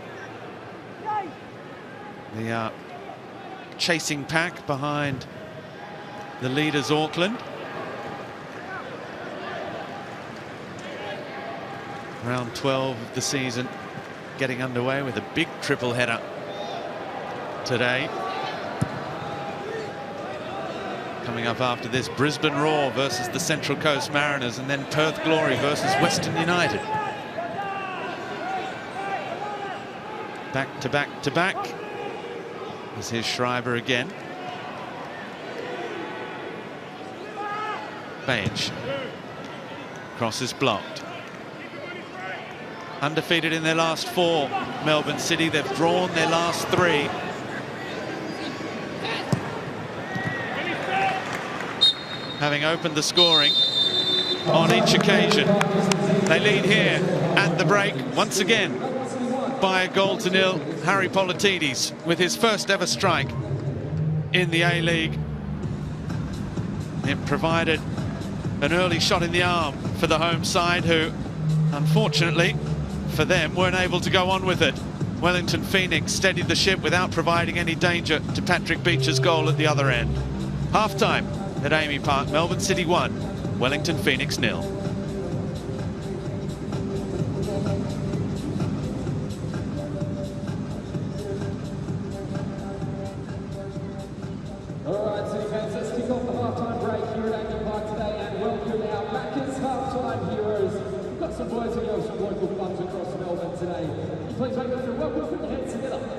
The chasing pack behind the leaders, Auckland. Round 12 of the season getting underway with a big triple header today. Coming up after this, Brisbane Roar versus the Central Coast Mariners, and then Perth Glory versus Western United. Back to back to back. This is Schreiber again. Page. Cross is blocked. Undefeated in their last 4, Melbourne City. They've drawn their last 3. Having opened the scoring on each occasion. They lead here at the break once again by 1-0. Harry Politidis with his first ever strike in the A-League. It provided an early shot in the arm for the home side, who unfortunately for them weren't able to go on with it. Wellington Phoenix steadied the ship without providing any danger to Patrick Beecher's goal at the other end. Half-time at Amy Park, Melbourne City 1, Wellington Phoenix 0. Alright, City fans, let's kick off the half-time break here at Amy Park today and welcome our Maccas half-time heroes. We've got some boys and girls from local clubs across Melbourne today. Please make us a welcome, put your hands together.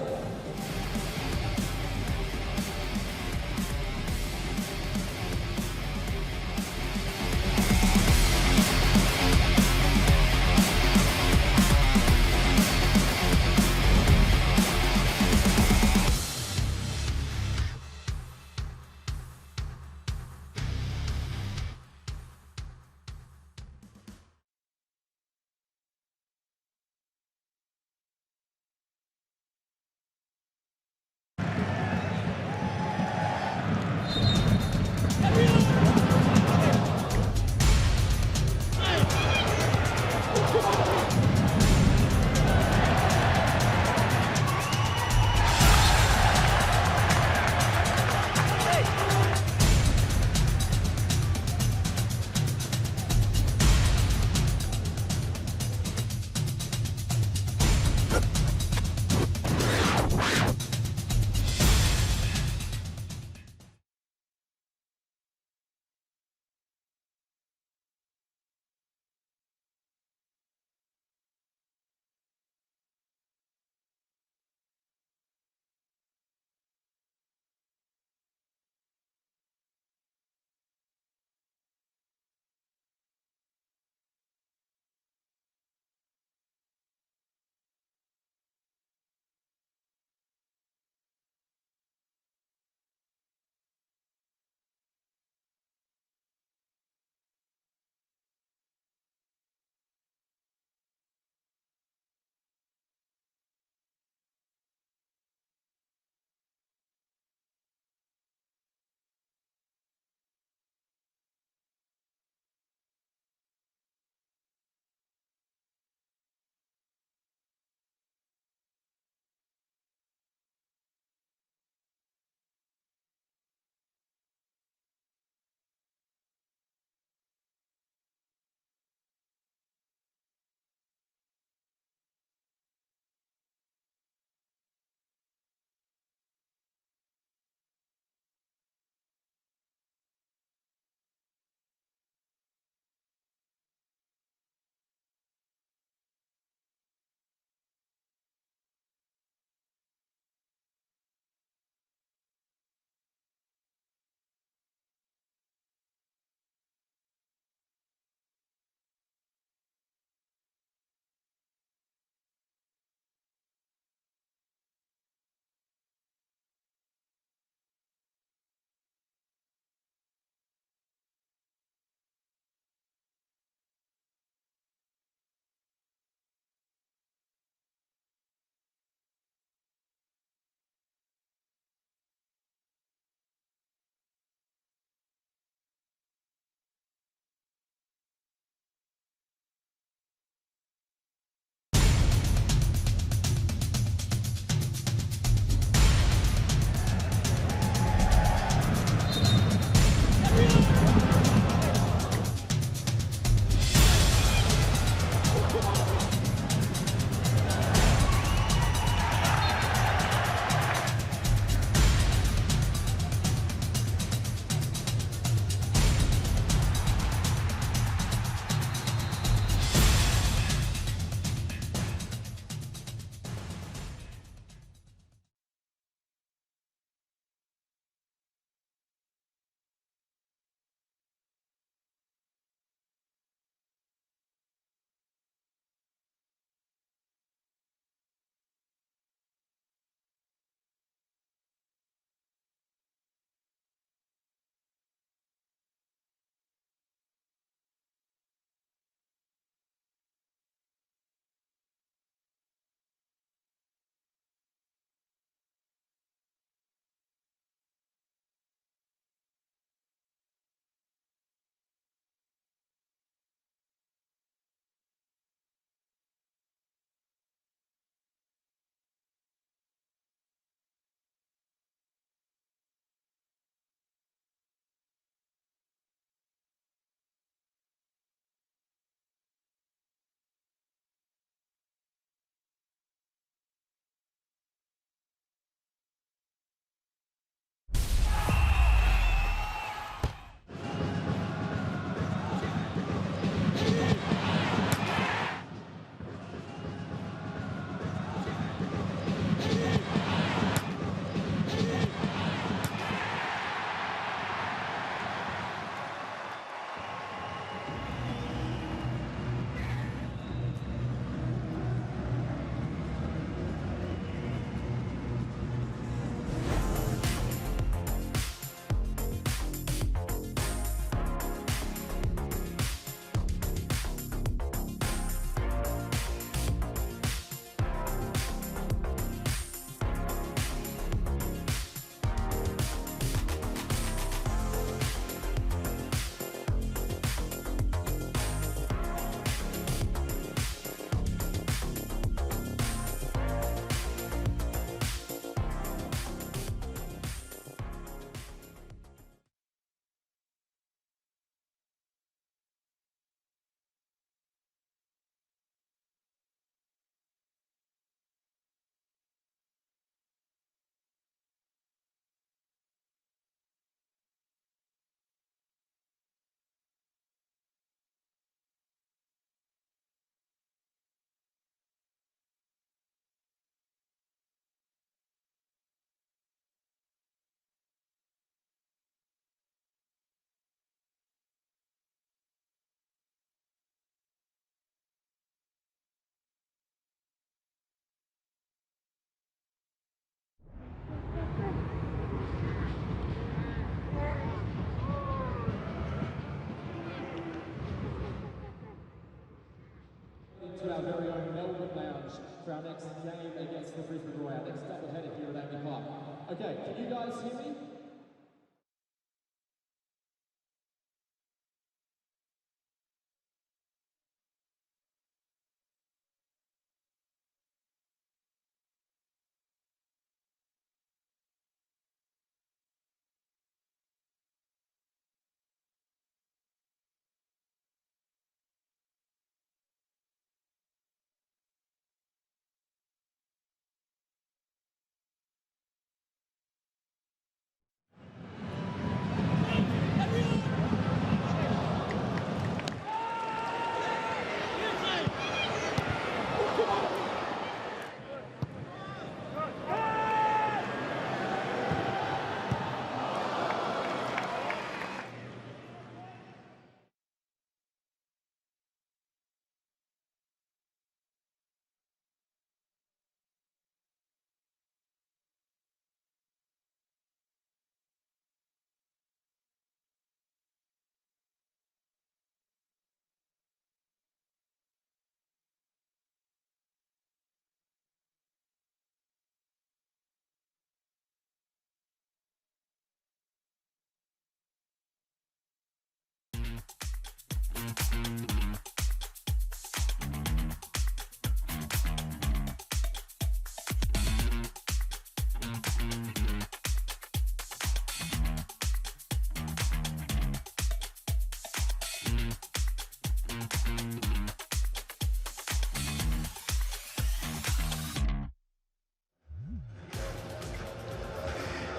to our very own Melbourne lounge for our next game against the Brisbane Roar, our next doubleheader here at Amy Park. Okay, can you guys hear me?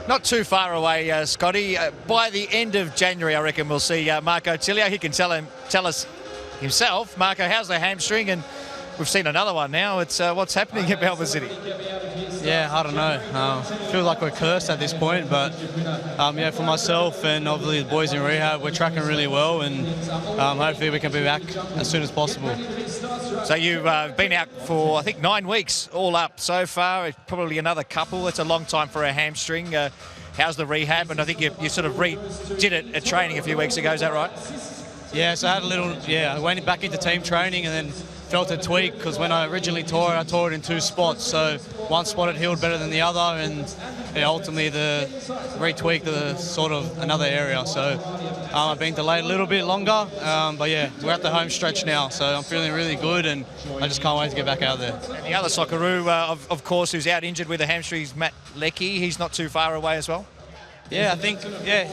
Not too far away, Scotty. By the end of January, I reckon we'll see Marco Tilio. He can tell us himself. Marco, how's the hamstring? And we've seen another one now. It's what's happening at Melbourne City? Yeah, I don't know. Feels like we're cursed at this point, but yeah, for myself and obviously the boys in rehab, we're tracking really well, and hopefully we can be back as soon as possible. So you've been out for, I think, 9 weeks all up so far. Probably another couple. That's a long time for a hamstring. How's the rehab? And I think you sort of did it at training a few weeks ago. Is that right? Yeah, so I had a little, I went back into team training and then felt a tweak because when I originally tore it, I tore it in 2 spots. So one spot had healed better than the other, and ultimately the retweaked the sort of another area. So I've been delayed a little bit longer, but yeah, we're at the home stretch now, so I'm feeling really good, and I just can't wait to get back out there. And the other Socceroo, of course, who's out injured with a hamstring is Matt Leckie. He's not too far away as well. Yeah, I think,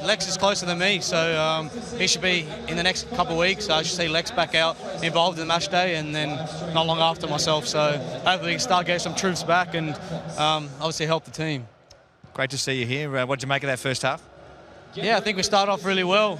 Lex is closer than me, so he should be in the next couple of weeks. I should see Lex back out involved in the match day, and then not long after myself. So hopefully we can start getting some troops back and obviously help the team. Great to see you here. What did you make of that first half? Yeah, I think we started off really well.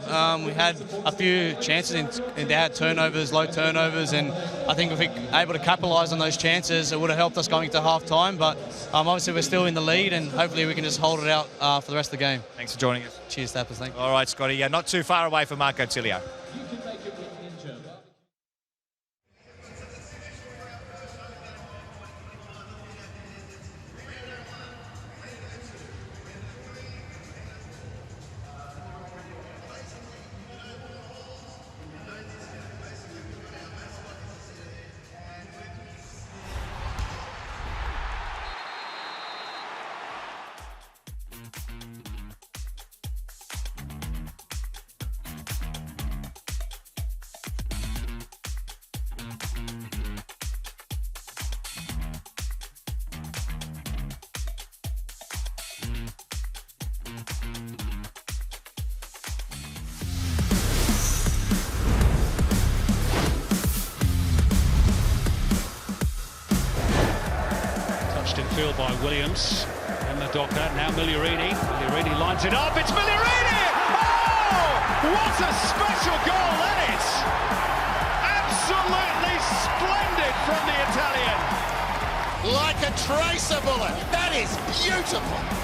We had a few chances in they had turnovers, low turnovers, and I think if we were able to capitalise on those chances, it would have helped us going to half-time. But obviously we're still in the lead, and hopefully we can just hold it out for the rest of the game. Thanks for joining us. Cheers, Tappers. Thank you. All right, Scotty. Yeah, not too far away from Marco Tilio. In field by Williams and the Docker. Now Migliorini lines it up. It's Migliorini! Oh! What a special goal that is! Absolutely splendid from the Italian. Like a tracer bullet. That is beautiful.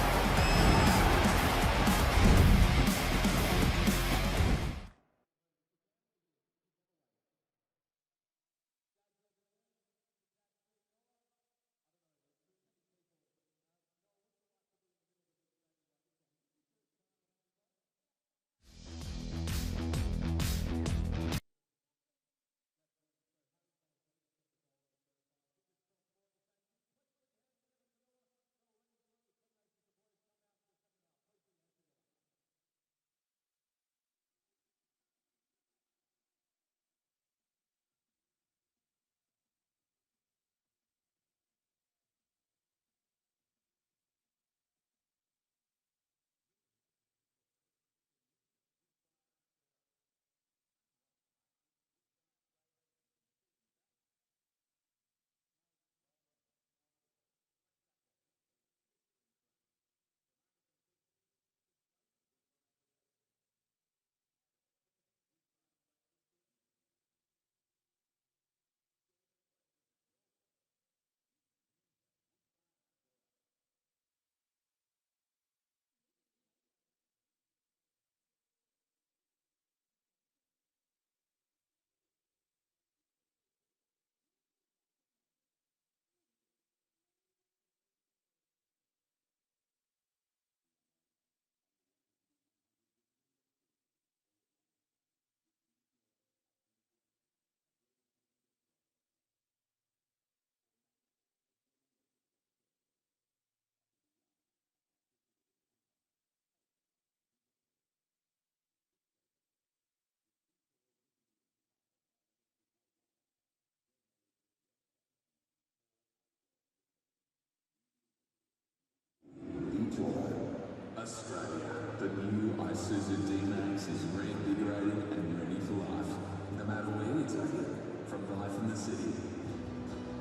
Australia, the new Isuzu D-Max is reinvigorating and ready for life. No matter where you take it, from life in the city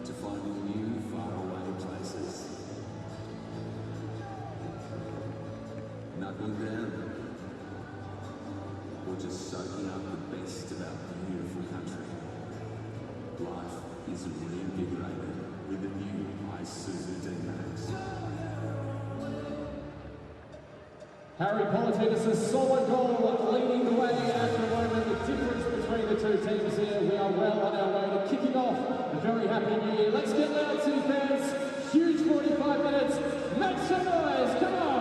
to finding new, faraway places. Knuckling down, or just soaking up the best of our beautiful country. Life is reinvigorated with the new Isuzu D-Max. Harry Politis' solid goal leading the way at the moment. The difference between the two teams here. We are well on our way to kicking off a very happy new year. Let's get loud, City fans. Huge 45 minutes. Make some noise. Come on.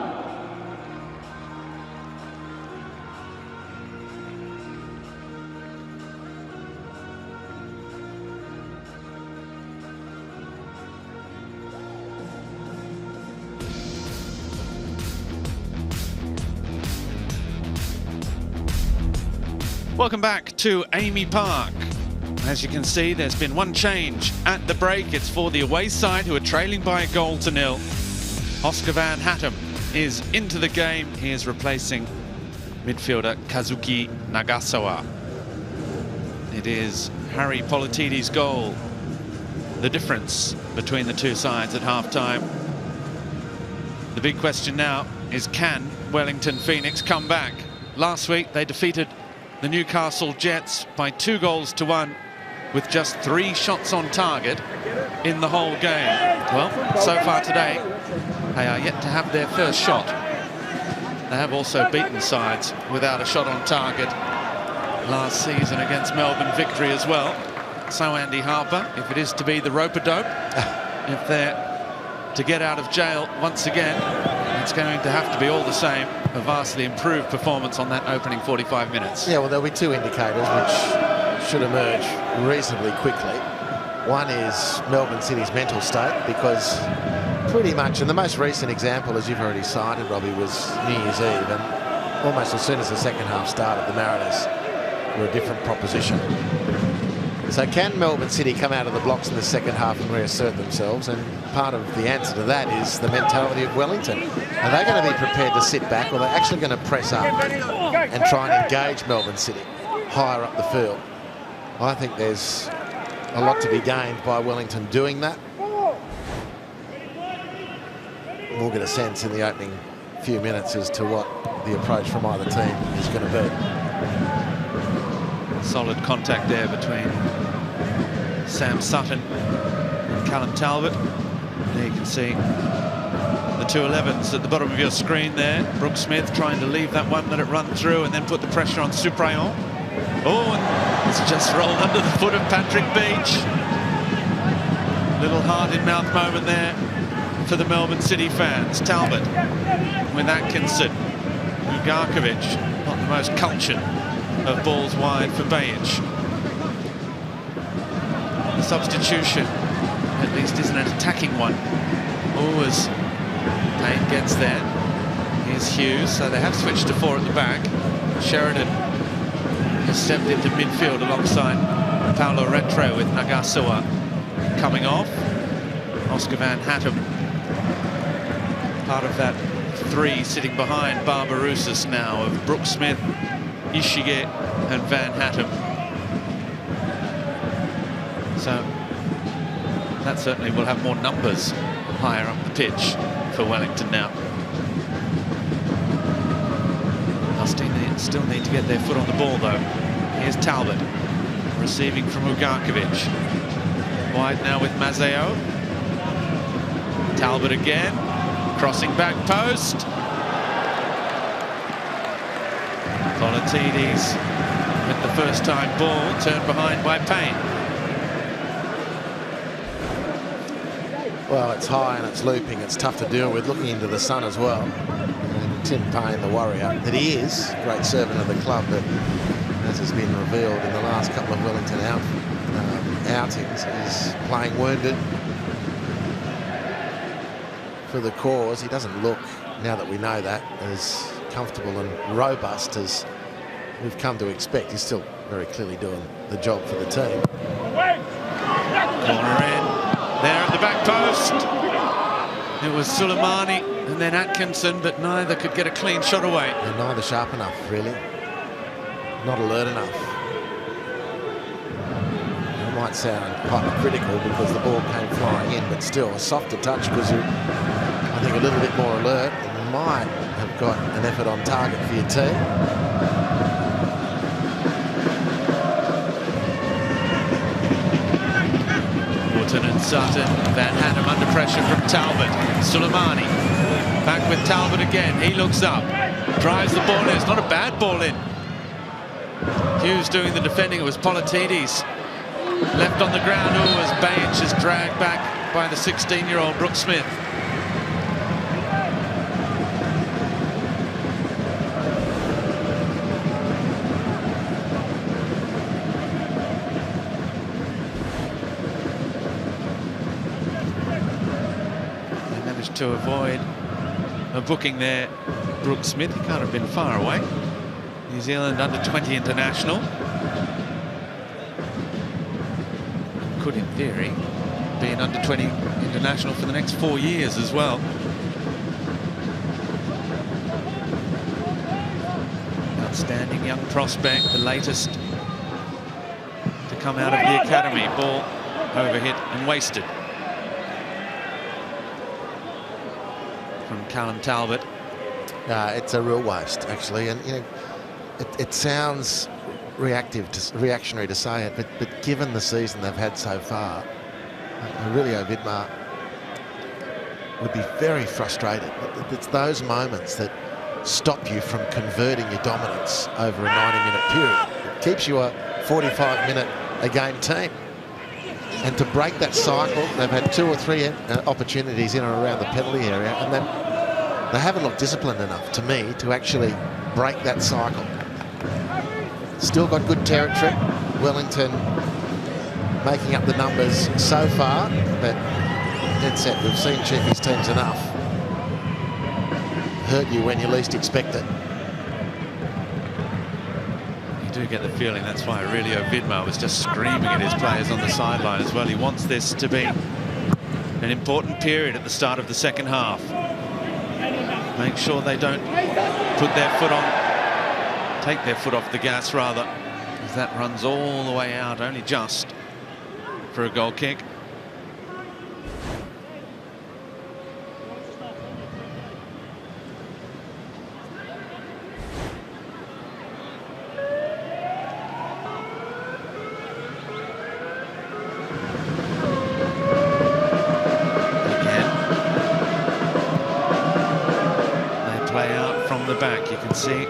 Welcome back to Amy Park. As you can see, there's been one change at the break. It's for the away side, who are trailing by a goal to nil. Oscar Van Hattem is into the game. He is replacing midfielder Kazuki Nagasawa. It is Harry Politidis' goal, the difference between the two sides at half-time. The big question now is, can Wellington Phoenix come back? Last week they defeated the Newcastle Jets by 2-1 with just 3 shots on target in the whole game. Well, so far today, they are yet to have their first shot. They have also beaten sides without a shot on target last season against Melbourne Victory as well. So Andy Harper, if it is to be the rope-a-dope, if they're to get out of jail once again, it's going to have to be all the same a vastly improved performance on that opening 45 minutes. Yeah, well, there'll be 2 indicators which should emerge reasonably quickly. One is Melbourne City's mental state, because pretty much, and the most recent example, as you've already cited, Robbie, was New Year's Eve, and almost as soon as the second half started, the Mariners were a different proposition. So can Melbourne City come out of the blocks in the second half and reassert themselves? And part of the answer to that is the mentality of Wellington. Are they going to be prepared to sit back, or are they actually going to press up and try and engage Melbourne City higher up the field? I think there's a lot to be gained by Wellington doing that. We'll get a sense in the opening few minutes as to what the approach from either team is going to be. Solid contact there between Sam Sutton and Callum Talbot. There you can see the 211s at the bottom of your screen there. Brooke Smith trying to leave that one, let it run through, and then put the pressure on Suprayon. Oh, and it's just rolled under the foot of Patrick Beach. Little heart-in-mouth moment there for the Melbourne City fans. Talbot with Atkinson. Ugarkovic, not the most cultured of balls wide for Bajic. The substitution, at least, isn't an attacking one. Oh, as Payne gets there, here's Hughes. So they have switched to 4 at the back. Sheridan has stepped into midfield alongside Paulo Retro, with Nagasawa coming off. Oscar Van Hattem, part of that 3 sitting behind Barbarouses now, of Brooke Smith, Ishige and Van Hattem. So that certainly will have more numbers higher up the pitch for Wellington now. They'll still need to get their foot on the ball though. Here's Talbot receiving from Ugarkovic. Wide now with Mazeo. Talbot again, crossing back post. Politidis with the first time ball, turned behind by Payne. Well, it's high and it's looping. It's tough to deal with, looking into the sun as well. And Tim Payne, the warrior that he is, great servant of the club, but as has been revealed in the last couple of Wellington outings, is playing wounded for the cause. He doesn't look, now that we know that, as comfortable and robust as we've come to expect. He's still very clearly doing the job for the team. Corner in, there at the back post. It was Suleimani and then Atkinson, but neither could get a clean shot away. And neither sharp enough, really. Not alert enough. It might sound hypercritical because the ball came flying in, but still a softer touch because you're, I think, a little bit more alert and might have got an effort on target for your team. And Sutton, Van Hannem under pressure from Talbot. Suleimani back with Talbot again. He looks up, drives the ball in. It's not a bad ball in. Hughes doing the defending. It was Politides left on the ground. Oh, as Baines is dragged back by the 16-year-old Brooke Smith. To avoid a booking there, Brooke Smith. He can't have been far away. New Zealand under-20 international. Could, in theory, be an under-20 international for the next 4 years as well. Outstanding young prospect, the latest to come out of the academy. Ball overhit and wasted from Callum Talbot. It's a real waste, actually, and you know, it sounds reactionary to say it, but given the season they've had so far, Aurelio Vidmar would be very frustrated. It's those moments that stop you from converting your dominance over a 90-minute period. It keeps you a 45-minute-a-game team. And to break that cycle, they've had 2 or 3 opportunities in and around the penalty area, and they haven't looked disciplined enough, to me, to actually break that cycle. Still got good territory. Wellington making up the numbers so far, but dead set, we've seen Chiefy's teams enough. Hurt you when you least expect it. You do get the feeling that's why Aurelio Vidmar was just screaming at his players on the sideline as well. He wants this to be an important period at the start of the second half. Make sure they don't put their foot on, take their foot off the gas rather, as that runs all the way out, only just for a goal kick. Back, you can see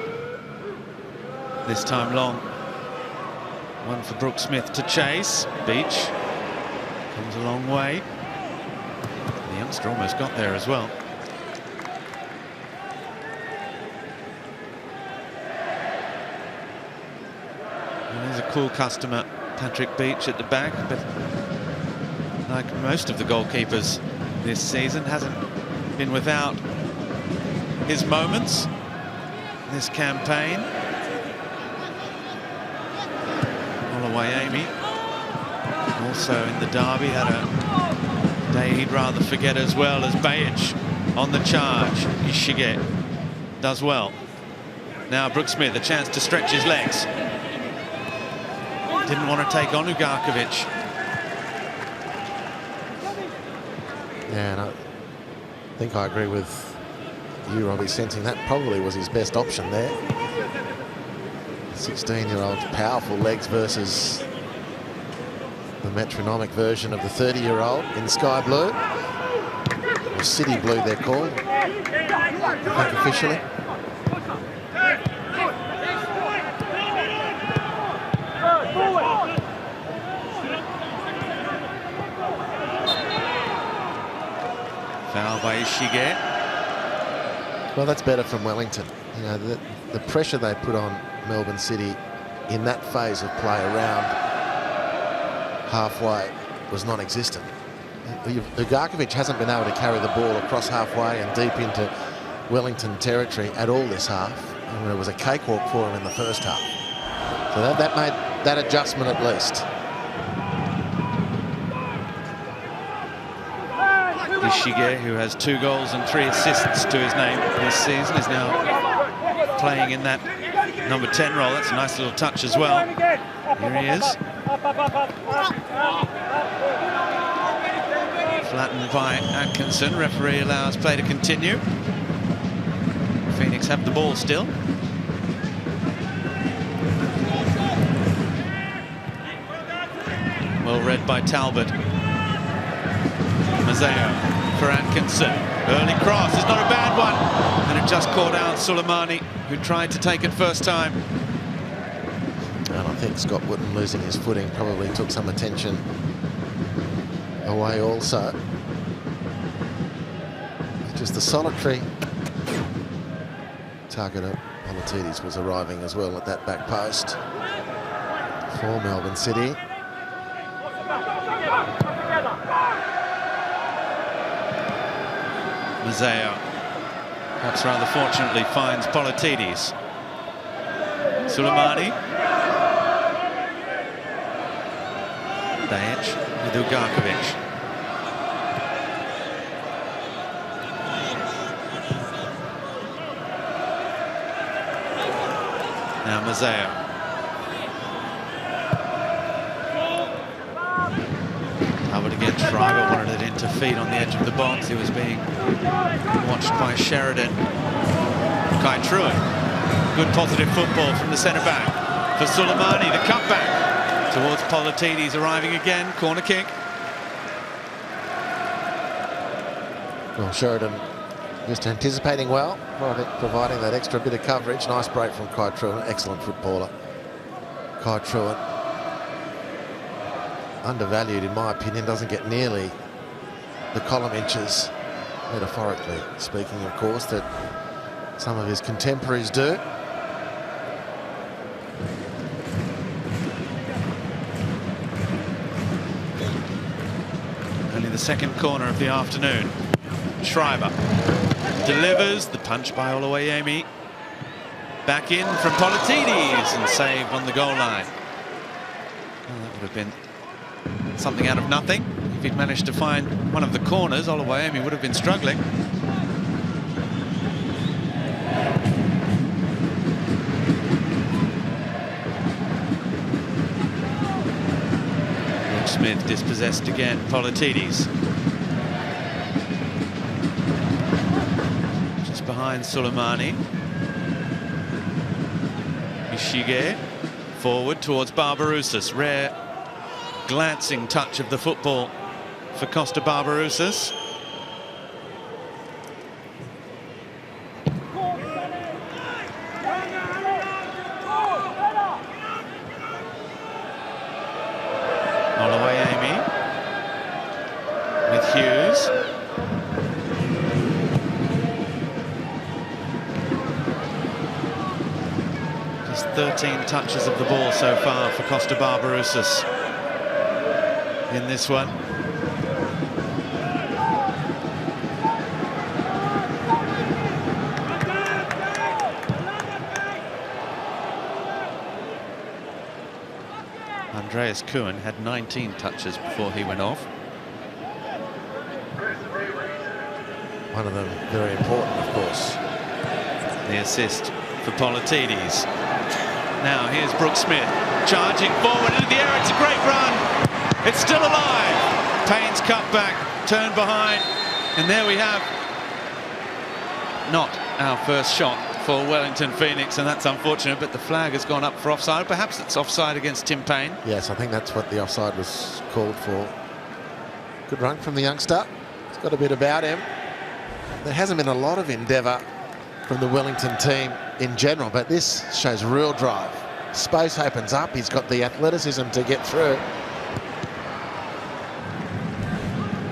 this time long. One for Brooke Smith to chase. Beach comes a long way. The youngster almost got there as well. And there's a cool customer, Patrick Beach, at the back, but like most of the goalkeepers this season, hasn't been without his moments this campaign. Holloway Amy also in the derby had a day he'd rather forget as well, as Bayich on the charge. Ishige does well. Now Brooke Smith, a chance to stretch his legs. Didn't want to take on Ugarkovic. Yeah, and I think I agree with you, Robbie, sensing that probably was his best option there. 16-year-old's powerful legs versus the metronomic version of the 30-year-old in sky blue. Or city blue, they're called, I think, officially. Foul by Ishige. Well, that's better from Wellington. You know, the pressure they put on Melbourne City in that phase of play around halfway was non-existent. Ugarkovic hasn't been able to carry the ball across halfway and deep into Wellington territory at all this half. I mean, it was a cakewalk for him in the first half. So that made that adjustment at least. Ishige, who has 2 goals and 3 assists to his name this season, is now playing in that number 10 role. That's a nice little touch as well. Here he is. Flattened by Atkinson. Referee allows play to continue. Phoenix have the ball still. Well read by Talbot. Mazzeo for Atkinson. Early cross is not a bad one. And it just caught out Suleimani, who tried to take it first time. And I think Scott Wootton losing his footing probably took some attention away also. Just the solitary target of Politidis was arriving as well at that back post for Melbourne City. Mazzeo, perhaps rather fortunately, finds Politidis. Suleimani. Dajic with Ugarkovic. Now Mazzeo. Talbot again. Schreiber wanted it into feet on the edge of the box. He was being watched by Sheridan. Kai Truitt. Good positive football from the centre back for Suleimani. The cutback towards Politidis, arriving again. Corner kick. Well, Sheridan just anticipating well, providing that extra bit of coverage. Nice break from Kai Truitt, excellent footballer. Kai Truitt, undervalued in my opinion, doesn't get nearly the column inches, metaphorically speaking, of course, that some of his contemporaries do. Only the second corner of the afternoon. Schreiber delivers the punch by Oluwayemi. Back in from Politidis and saved on the goal line. Well, that would have been something out of nothing. If he'd managed to find one of the corners, Oluwayemi would have been struggling. Luke Smith dispossessed again. Politidis. Just behind Suleimani. Ishige forward towards Barbarouses. Rare glancing touch of the football for Costa Barbarouses. Oluwayemi with Hughes. Just 13 touches of the ball so far for Costa Barbarouses in this one. Andreas Kuhn had 19 touches before he went off. One of them very important, of course. The assist for Politidis. Now here's Brooke Smith charging forward into the air. It's a great run. It's still alive. Payne's cut back, turned behind, and there we have not our first shot for Wellington Phoenix, and that's unfortunate, but the flag has gone up for offside. Perhaps it's offside against Tim Payne. Yes, I think that's what the offside was called for. Good run from the youngster. He's got a bit about him. There hasn't been a lot of endeavour from the Wellington team in general, but this shows real drive. Space opens up. He's got the athleticism to get through.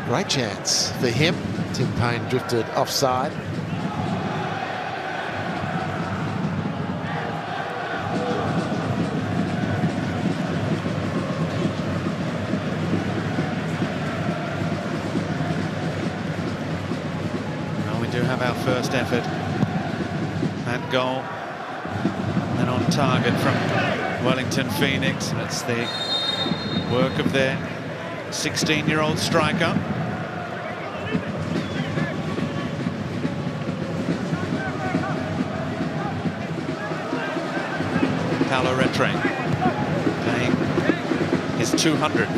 Great chance for him. Tim Payne drifted offside. Well, we do have our first effort at goal. And on target from Wellington Phoenix. That's the work of their 16-year-old striker. Giancarlo Retre, playing his 200th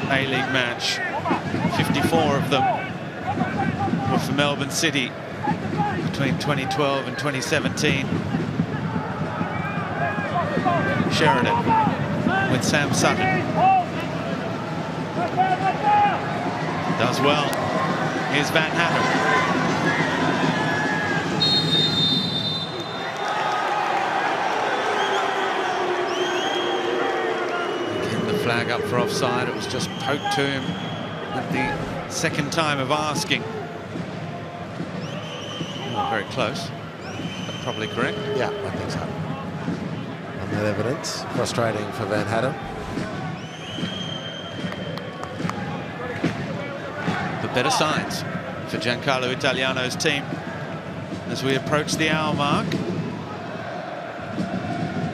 A-League match. 54 of them were for Melbourne City between 2012 and 2017. Sheridan with Sam Sutton. Does well. Here's Van Hattem. Again, the flag up for offside. It was just poked to him at the second time of asking. Not very close, but probably correct. Yeah, I think so. On that evidence, frustrating for Van Hattem. Better signs for Giancarlo Italiano's team as we approach the hour mark.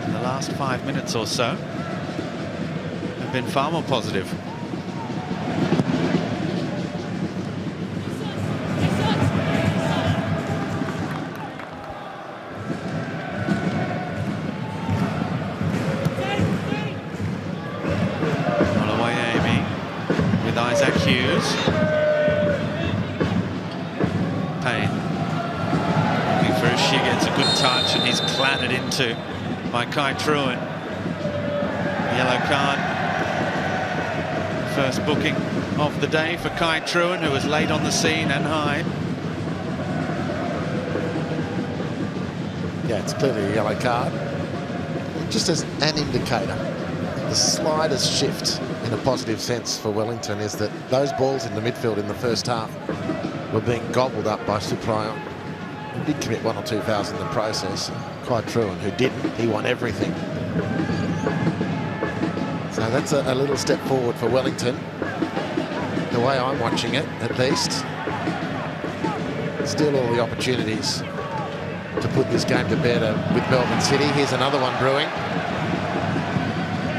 In the last 5 minutes or so have been far more positive. Holloway Amy with Isaac Hughes. Looking for a Shig, gets a good touch and he's clattered into by Kai Truan. Yellow card. First booking of the day for Kai Truan, who was late on the scene and high. Yeah, it's clearly a yellow card. Just as an indicator, the slightest shift in a positive sense for Wellington is that those balls in the midfield in the first half were being gobbled up by Suprayon, who did commit 1 or 2 fouls in the process. Kai Truan, who didn't, he won everything. So that's a little step forward for Wellington. The way I'm watching it, at least. Still all the opportunities to put this game to bed with Melbourne City. Here's another one brewing.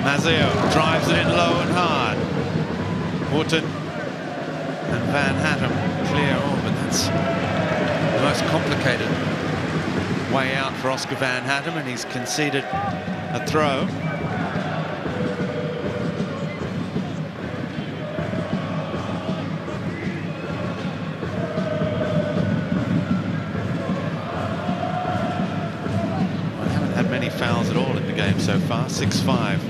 Mazzeo drives it in low and hard. Wharton and Van Hattem clear. Oh, but that's the most complicated way out for Oscar Van Hattem, and he's conceded a throw. Well, they haven't had many fouls at all in the game so far. 6-5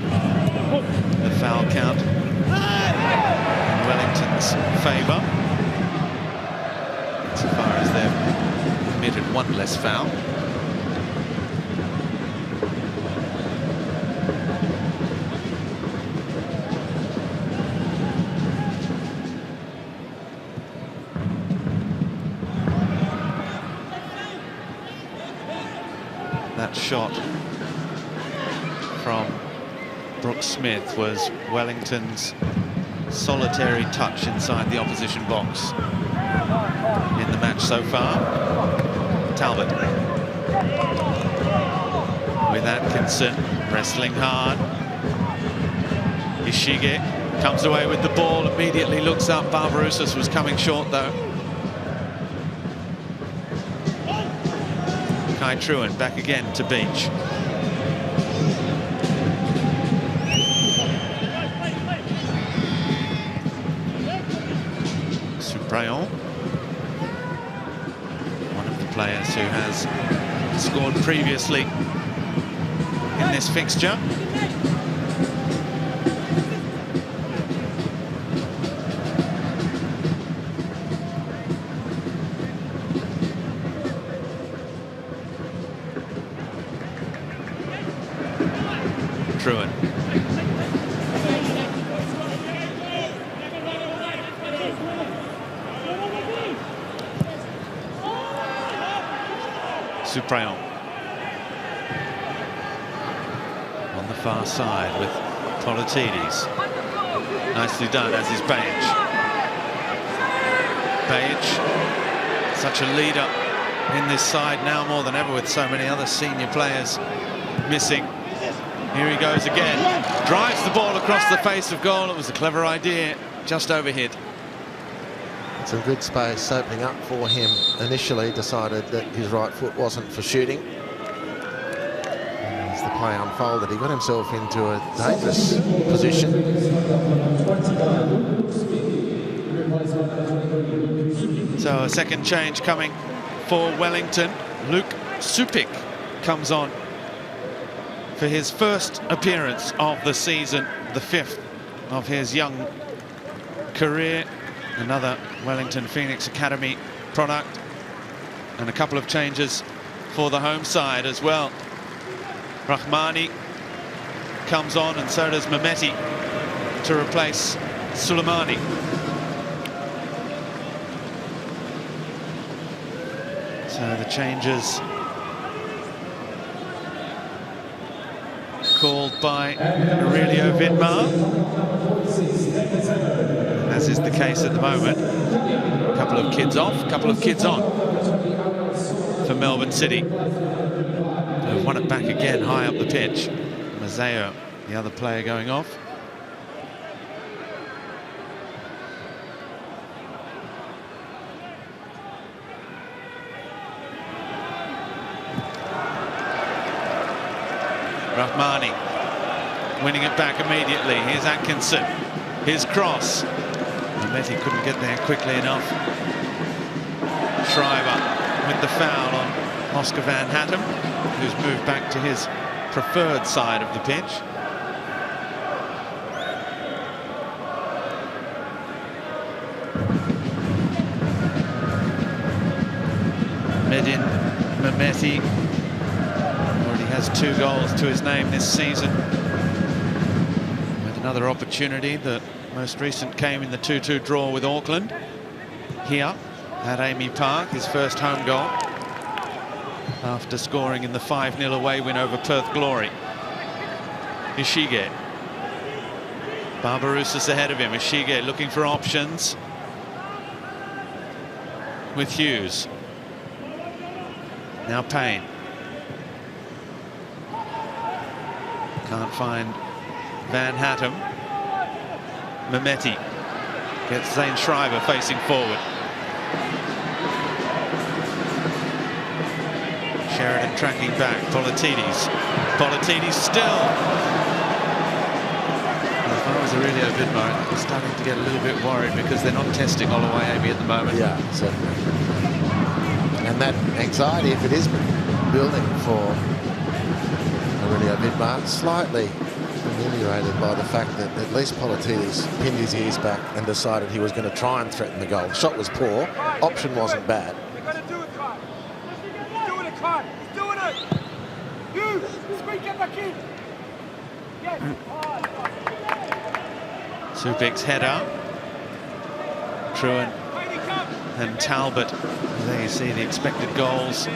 the foul count in Wellington's favour, so far as they've committed 1 less foul. That shot from Brooks Smith was Wellington's solitary touch inside the opposition box in the match so far. Talbot with Atkinson wrestling hard. Ishige comes away with the ball, immediately looks up. Barbarouses was coming short though. Kai Truan back again to Beach. Suprayon, one of the players who has scored previously in this fixture. Truan. Suprayon on the far side with Politidis. Nicely done, as is Page. Page, such a leader in this side now more than ever with so many other senior players missing. Here he goes again. Drives the ball across the face of goal. It was a clever idea, just overhit. Some good space opening up for him. Initially decided that his right foot wasn't for shooting. As the play unfolded, he got himself into a dangerous position. So a second change coming for Wellington. Luke Supik comes on for his first appearance of the season, the 5th of his young career. Another Wellington Phoenix Academy product, and a couple of changes for the home side as well. Rahmani comes on, and so does Mehmeti to replace Suleimani. So the changes called by Aurelio Vidmar, as is the case at the moment. A couple of kids off, a couple of kids on for Melbourne City. They've won it back again high up the pitch. Mazzeo, the other player, going off. Rahmani winning it back immediately. Here's Atkinson. His cross. Mehmeti couldn't get there quickly enough. Schreiber with the foul on Oscar van Hattem, who's moved back to his preferred side of the pitch. Medin Mehmeti already has 2 goals to his name this season, with another opportunity. The most recent came in the 2-2 draw with Auckland here at Amy Park, his first home goal after scoring in the 5-0 away win over Perth Glory. Ishige. Barbarouses ahead of him. Ishige looking for options with Hughes. Now Payne. Can't find Van Hattem. Mehmeti gets Zane Schreiber facing forward. Sheridan tracking back. Politidis. Politidis still. If I was Aurelio Vidmar, I'm starting to get a little bit worried because they're not testing Oluwayebi at the moment. Yeah, certainly. And that anxiety, if it is building for Aurelio Vidmar, slightly ameliorated by the fact that at least Politidis pinned his ears back and decided he was going to try and threaten the goal. The shot was poor, option wasn't bad. You're going to do it, Kai. He's doing it, Kai. He's doing it. You, speak, get back in. Yes. Supik's header. Truan and Talbot. There you see the expected goals at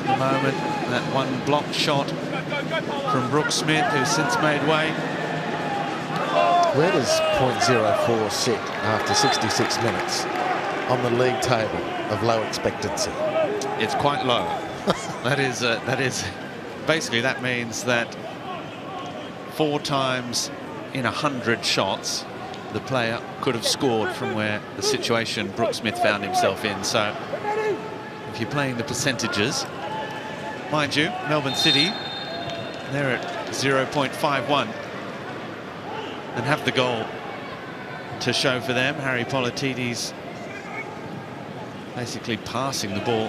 the moment. That one blocked shot from Brooke Smith, who's since made way. Where does .04 sit after 66 minutes on the league table of low expectancy? It's quite low. that is basically, that means that 4 times in 100 shots the player could have scored from where the situation Brooke Smith found himself in. So if you're playing the percentages, mind you, Melbourne City, they're at 0.51 and have the goal to show for them. Harry Politidis basically passing the ball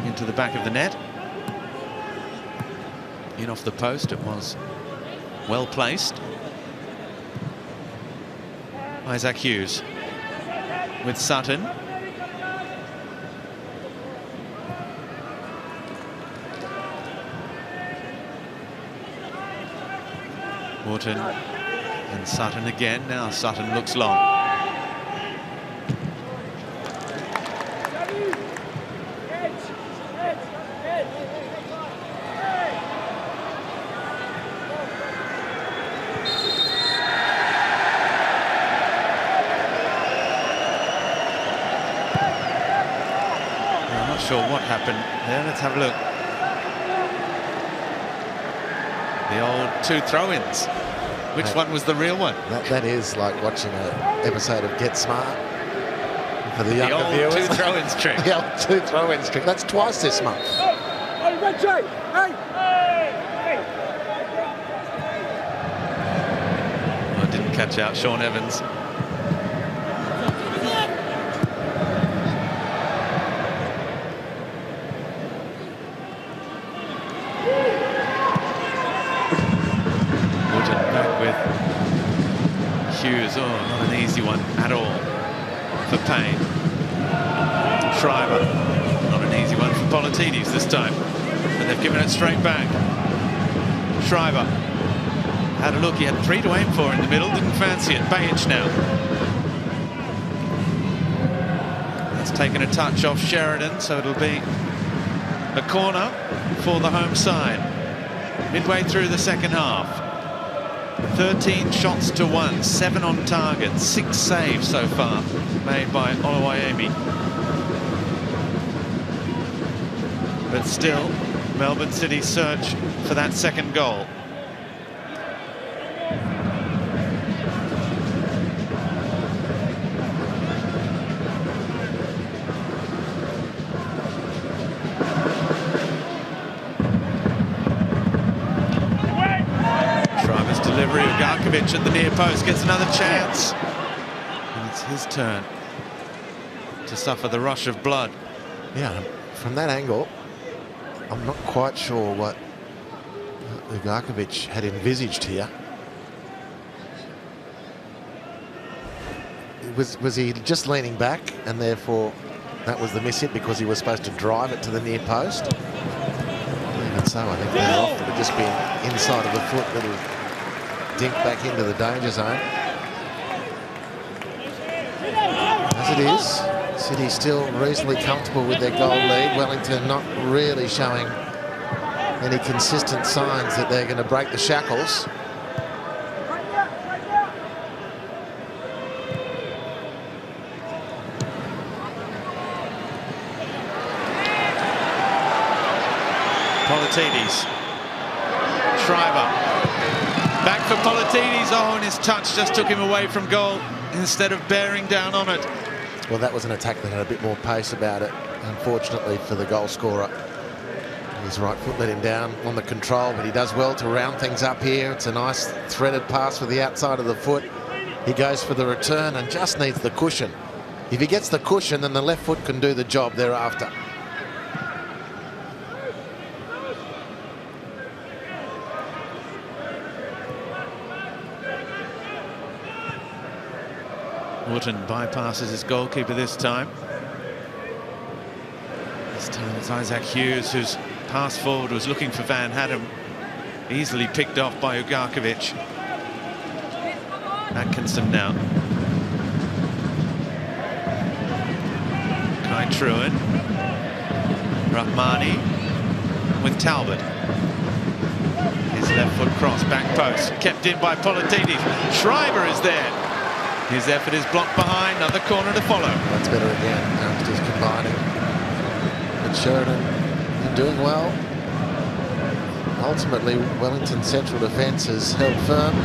into the back of the net. In off the post, it was well placed. Isaac Hughes with Sutton. Wharton and Sutton again. Now Sutton looks long. I'm not sure what happened there. Let's have a look. The old 2 throw-ins. Which one was the real one? That is like watching an episode of Get Smart for the younger viewers. The old 2 throw-ins trick. The old 2 throw-ins trick. That's twice this month. Hey, Red J! Hey! catch out Sean Evans. Woodard back with Hughes. Oh, not an easy one at all for Payne. Shriver, not an easy one for Politidis this time. And they've given it straight back. Shriver had a look. He had 3 to aim for in the middle. Didn't fancy it. Bajic now. That's taken a touch off Sheridan, so it'll be a corner for the home side. Midway through the second half. 13 shots to 1, 7 on target, 6 saves so far made by Oluwayemi. But still, Melbourne City search for that second goal. Shriver's delivery, Ugarkovic at the near post gets another chance. And it's his turn to suffer the rush of blood. Yeah, from that angle, I'm not quite sure what Ugarkovic had envisaged here. Was he just leaning back and therefore that was the miss hit because he was supposed to drive it to the near post? Even so, I think they're off. It had just been inside of the foot, little dink back into the danger zone. As it is, City still reasonably comfortable with their goal lead. Wellington not really showing any consistent signs that they're going to break the shackles. Politidis. Shriver. Back for Politidis. Oh, and his touch just took him away from goal instead of bearing down on it. Well, that was an attack that had a bit more pace about it, unfortunately for the goal scorer. His right foot let him down on the control, but he does well to round things up here. It's a nice threaded pass with the outside of the foot. He goes for the return and just needs the cushion. If he gets the cushion, then the left foot can do the job thereafter. Wootton bypasses his goalkeeper this time. This time it's Isaac Hughes whose pass forward was looking for Van Hadden. Easily picked off by Ugarkovic. Atkinson now. Kai Truan. Rahmani with Talbot. His left foot cross, back post, kept in by Politidis. Shriver is there. His effort is blocked behind, another corner to follow. That's better again, youngsters combining. But Sheridan doing well. Ultimately, Wellington central defence has held firm.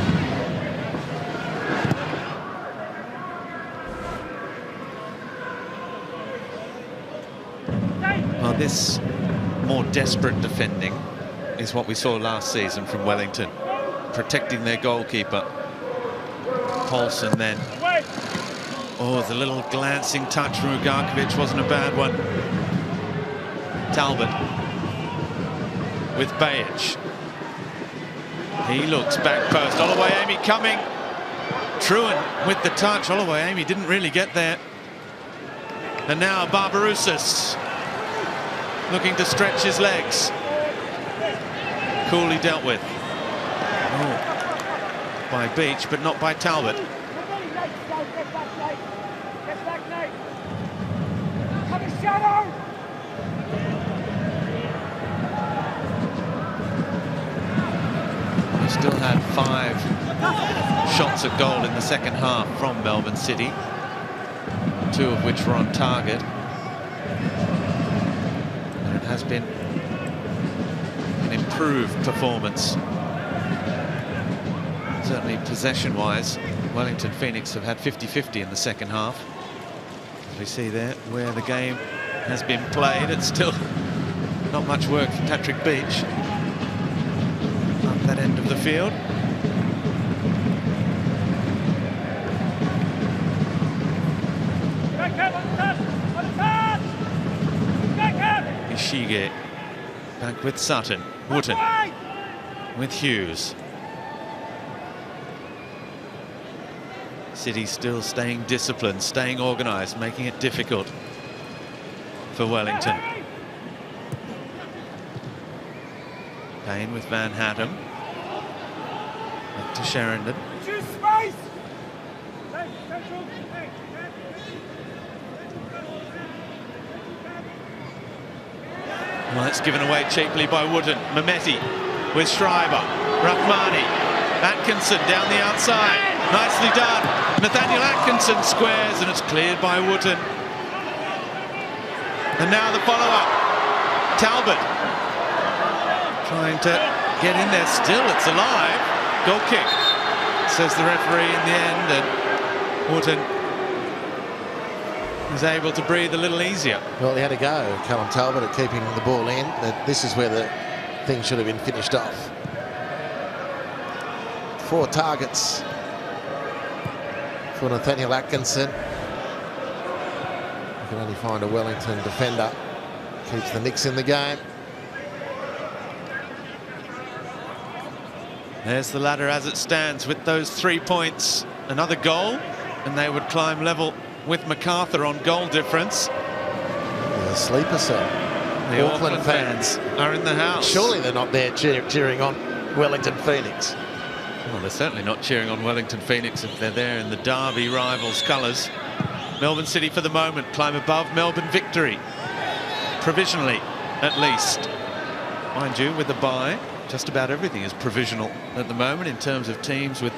Well, this more desperate defending is what we saw last season from Wellington. Protecting their goalkeeper. Paulson then. Oh, the little glancing touch from Ugarkovic wasn't a bad one. Talbot with Bajic. He looks back post. Oluwayemi coming. Truan with the touch. Oluwayemi didn't really get there. And now Barbarouses looking to stretch his legs. Coolly dealt with. Oh. By Beach, but not by Talbot. We still had 5 shots at goal in the second half from Melbourne City, 2 of which were on target. And it has been an improved performance. Certainly possession-wise, Wellington Phoenix have had 50-50 in the second half. As we see there, where the game has been played, it's still not much work for Patrick Beach up that end of the field. Uge back with Sutton. Wootton with Hughes. City still staying disciplined, staying organised, making it difficult for Wellington. Payne with Van Hattem. Back to Sheridan. Well, it's given away cheaply by Wootton. Mehmeti with Schreiber. Rahmani. Atkinson down the outside. Nicely done. Nathaniel Atkinson squares, and it's cleared by Wootton. And now the follow-up. Talbot trying to get in there. Still, it's alive. Goal kick, says the referee in the end, and Wootton is able to breathe a little easier. Well, he had to go, Callum Talbot, at keeping the ball in. This is where the thing should have been finished off. 4 targets for Nathaniel Atkinson. You can only find a Wellington defender. Keeps the Knicks in the game. There's the ladder as it stands with those 3 points. Another goal, and they would climb level with MacArthur on goal difference. The sleeper cell. The Auckland fans are in the house. Surely they're not there cheering on Wellington Phoenix. Well, they're certainly not cheering on Wellington Phoenix if they're there in the Derby rivals' colours. Melbourne City for the moment climb above Melbourne Victory. Provisionally, at least. Mind you, with the bye, just about everything is provisional at the moment in terms of teams with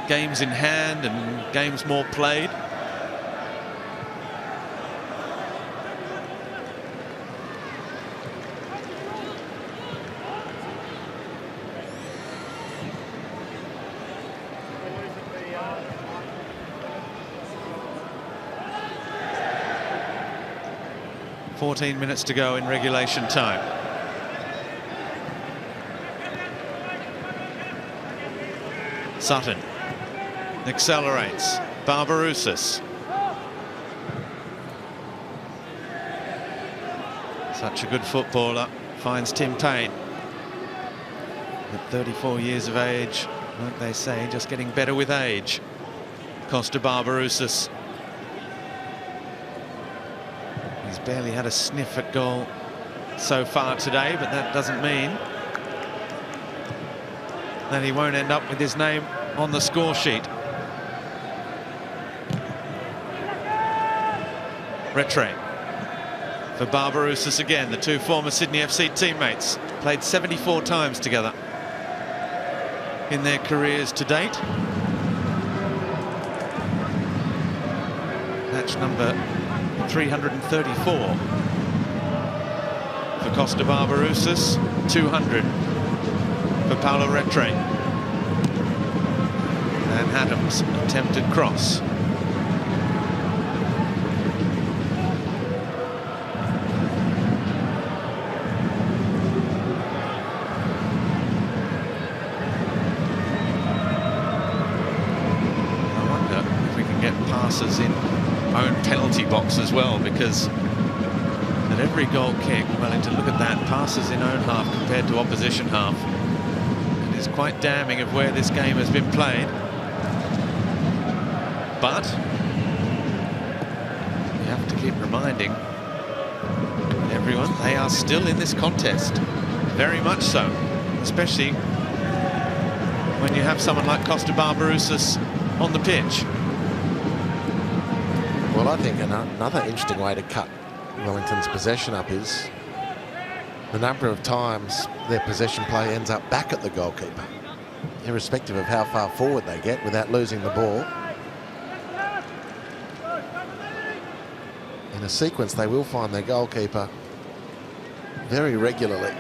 games in hand and games more played. .14 minutes to go in regulation time. Sutton accelerates. Barbarouses. Such a good footballer. Finds Tim Payne. At 34 years of age, like they say, just getting better with age. Costa Barbarouses. He's barely had a sniff at goal so far today, but that doesn't mean that he won't end up with his name on the score sheet. Rattray for Barbarouses again. The 2 former Sydney FC teammates played 74 times together in their careers to date. Match number 334 for Costa Barbarouses, 200 for Paulo Rattray. And Hatham's attempted cross. I wonder if we can get passes in own penalty box as well, because at every goal kick, Wellington, look at that, passes in own half compared to opposition half. It is quite damning of where this game has been played. But we have to keep reminding everyone they are still in this contest, very much so, especially when you have someone like Costa Barbarouses on the pitch. Well, I think another interesting way to cut Wellington's possession up is the number of times their possession play ends up back at the goalkeeper, irrespective of how far forward they get without losing the ball. In a sequence, they will find their goalkeeper very regularly.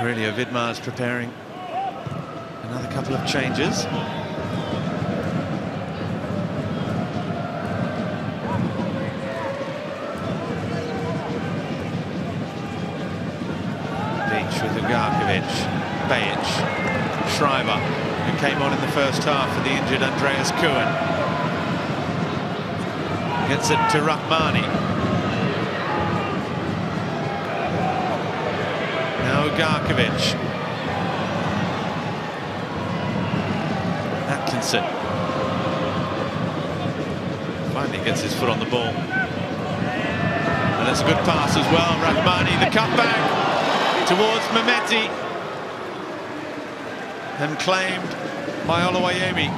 Aurelio Vidmar's preparing another couple of changes. Beach with Ugarkovic, Bajic, Schreiber. who came on in the first half for the injured Andreas Kuhn. Gets it to Rahmani. Now Garkovic. Atkinson. Finally gets his foot on the ball. And that's a good pass as well. Rahmani, the cutback towards Mehmeti. And claimed by Oluwayemi.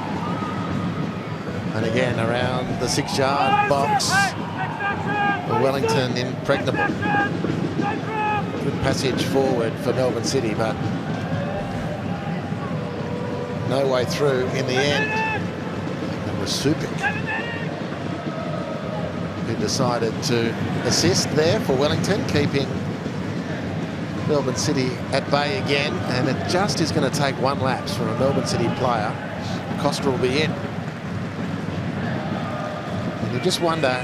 And again, around the 6-yard box, the Wellington impregnable. Good passage forward for Melbourne City, but no way through in the end. It was Supik who decided to assist there for Wellington, keeping Melbourne City at bay again. And it just is going to take one lapse from a Melbourne City player. Costa will be in. And you just wonder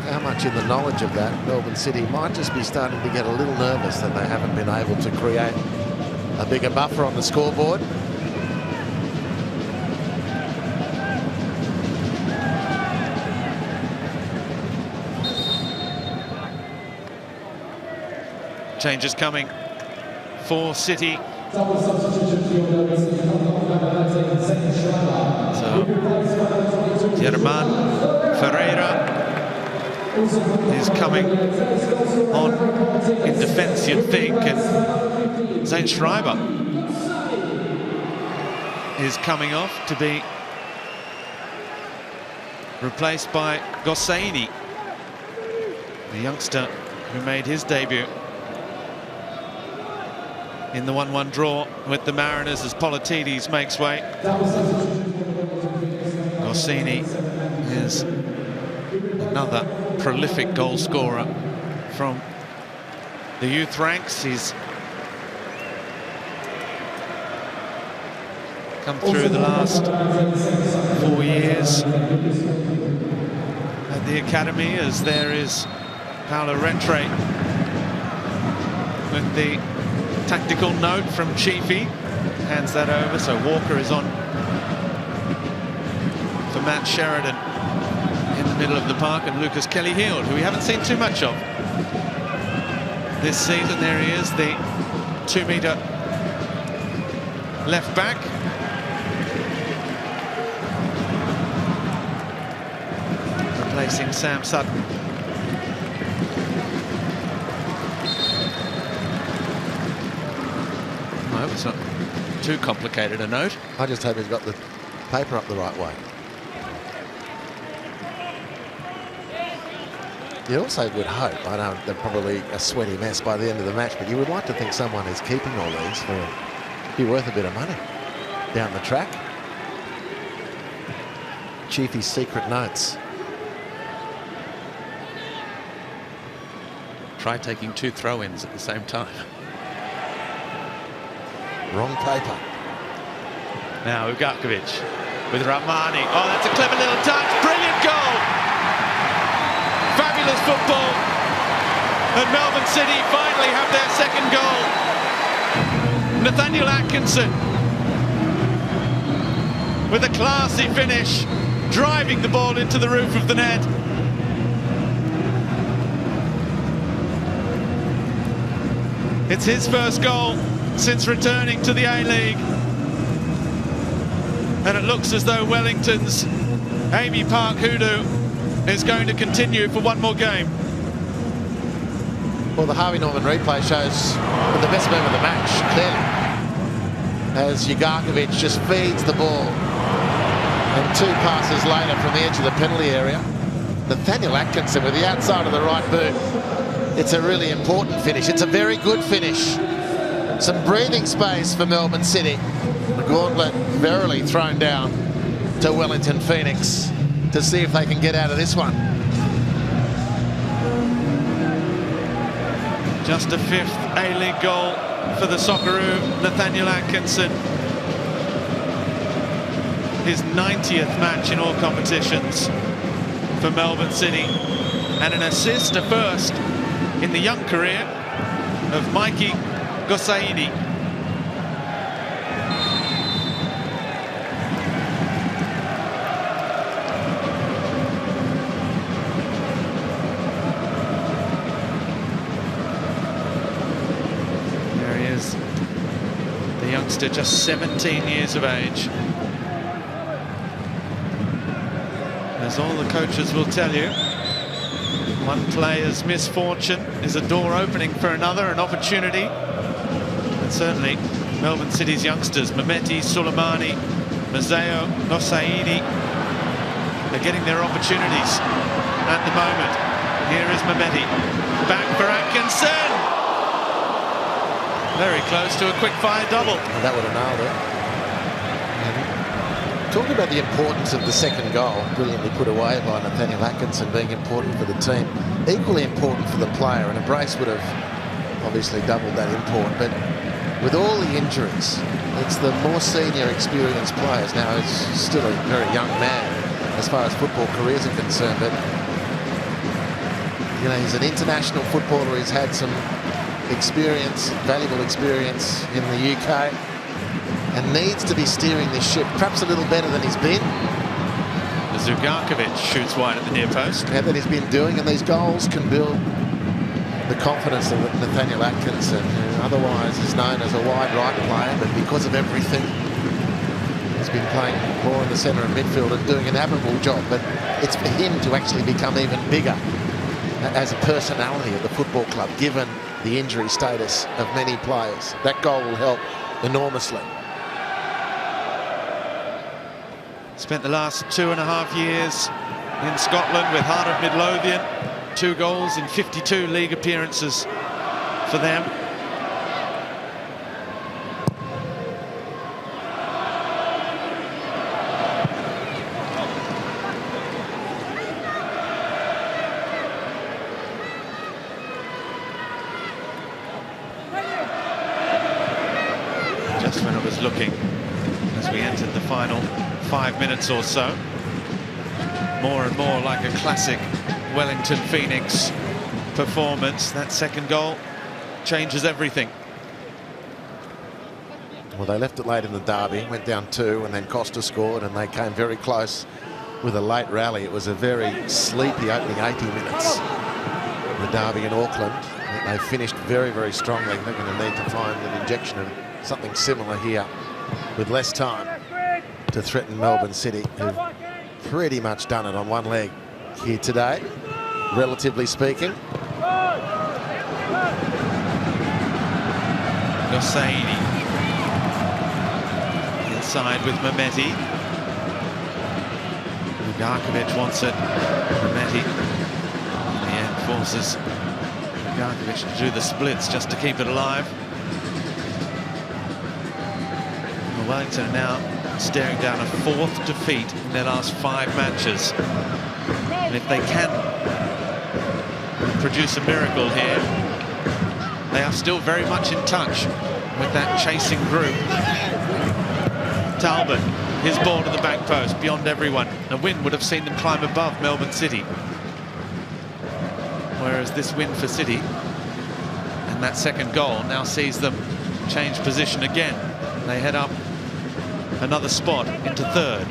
how much in the knowledge of that Melbourne City might just be starting to get a little nervous that they haven't been able to create a bigger buffer on the scoreboard. Changes coming for City. So German Ferreira is coming on in defence, you'd think, and Zane Schreiber is coming off to be replaced by Gosseini, the youngster who made his debut in the 1-1 draw with the Mariners as Politidis makes way. Gosseini is another prolific goal scorer from the youth ranks. He's come through the last 4 years at the academy, as there is Paulo Rentre with the tactical note from Chiefy. Hands that over, so Walker is on for Matt Sheridan in the middle of the park, and Lucas Kelly-Heald, who we haven't seen too much of this season. There he is, the 2-metre left back. Replacing Sam Sutton. I hope it's not too complicated a note. I just hope he's got the paper up the right way. You also would hope, I know they're probably a sweaty mess by the end of the match, but you would like to think someone is keeping all these for be worth a bit of money down the track. Chiefy's secret notes. Try taking 2 throw-ins at the same time. Wrong paper. Now Ugarkovic with Rahmani. Oh, that's a clever little touch. Brilliant goal. Fabulous football. And Melbourne City finally have their second goal. Nathaniel Atkinson with a classy finish, driving the ball into the roof of the net. It's his first goal since returning to the A-League. And it looks as though Wellington's Amy Park Hoodoo is going to continue for one more game. Well, the Harvey Norman replay shows the best move of the match, clearly, as Ugarkovic just feeds the ball. And 2 passes later from the edge of the penalty area, Nathaniel Atkinson with the outside of the right boot. It's a really important finish. It's a very good finish. Some breathing space for Melbourne City. The gauntlet verily thrown down to Wellington Phoenix to see if they can get out of this one. Just a 5th A-League goal for the Socceroo, Nathaniel Atkinson. His 90th match in all competitions for Melbourne City. And an assist, a first in the young career of Mikey Gosseini. youngster, just 17 years of age. As all the coaches will tell you, one player's misfortune is a door opening for another, an opportunity. And certainly Melbourne City's youngsters, Mehmeti, Suleimani, Mazzeo, Nosaidi, are getting their opportunities at the moment. Here is Mehmeti, back for Atkinson. Very close to a quick-fire double. Well, that would have nailed it. And talking about the importance of the second goal, brilliantly put away by Nathaniel Atkinson, being important for the team, equally important for the player, and a brace would have obviously doubled that import. But with all the injuries, it's the more senior, experienced players. Now, he's still a very young man as far as football careers are concerned, but you know, he's an international footballer. He's had some experience, valuable experience in the UK, and needs to be steering this ship perhaps a little better than he's been. Zugarkovic shoots wide at the near post. Yeah, that he's been doing, and these goals can build the confidence of Nathaniel Atkinson, who otherwise is known as a wide right player, but because of everything, he's been playing more in the centre of midfield and doing an admirable job. But it's for him to actually become even bigger as a personality at the football club, given the injury status of many players. That goal will help enormously. Spent the last 2.5 years in Scotland with Heart of Midlothian. 2 goals in 52 league appearances for them. Just when it was looking, as we entered the final 5 minutes or so, more and more like a classic Wellington Phoenix performance. That second goal changes everything. Well, they left it late in the derby, went down 2, and then Costa scored, and they came very close with a late rally. It was a very sleepy opening 80 minutes. The derby in Auckland, they finished very, very strongly. They're going to need to find an injection of something similar here with less time to threaten Melbourne City, who've pretty much done it on one leg here today, relatively speaking. Nosaidi inside with Mehmeti. Zugarkovic wants it. Mehmeti in the end forces Zugarkovic to do the splits just to keep it alive. Well, Wellington are now staring down a 4th defeat in their last 5 matches. And if they can produce a miracle here, they are still very much in touch with that chasing group. Talbot, his ball to the back post, beyond everyone. A win would have seen them climb above Melbourne City. Whereas this win for City and that second goal now sees them change position again. They head up another spot into 3rd.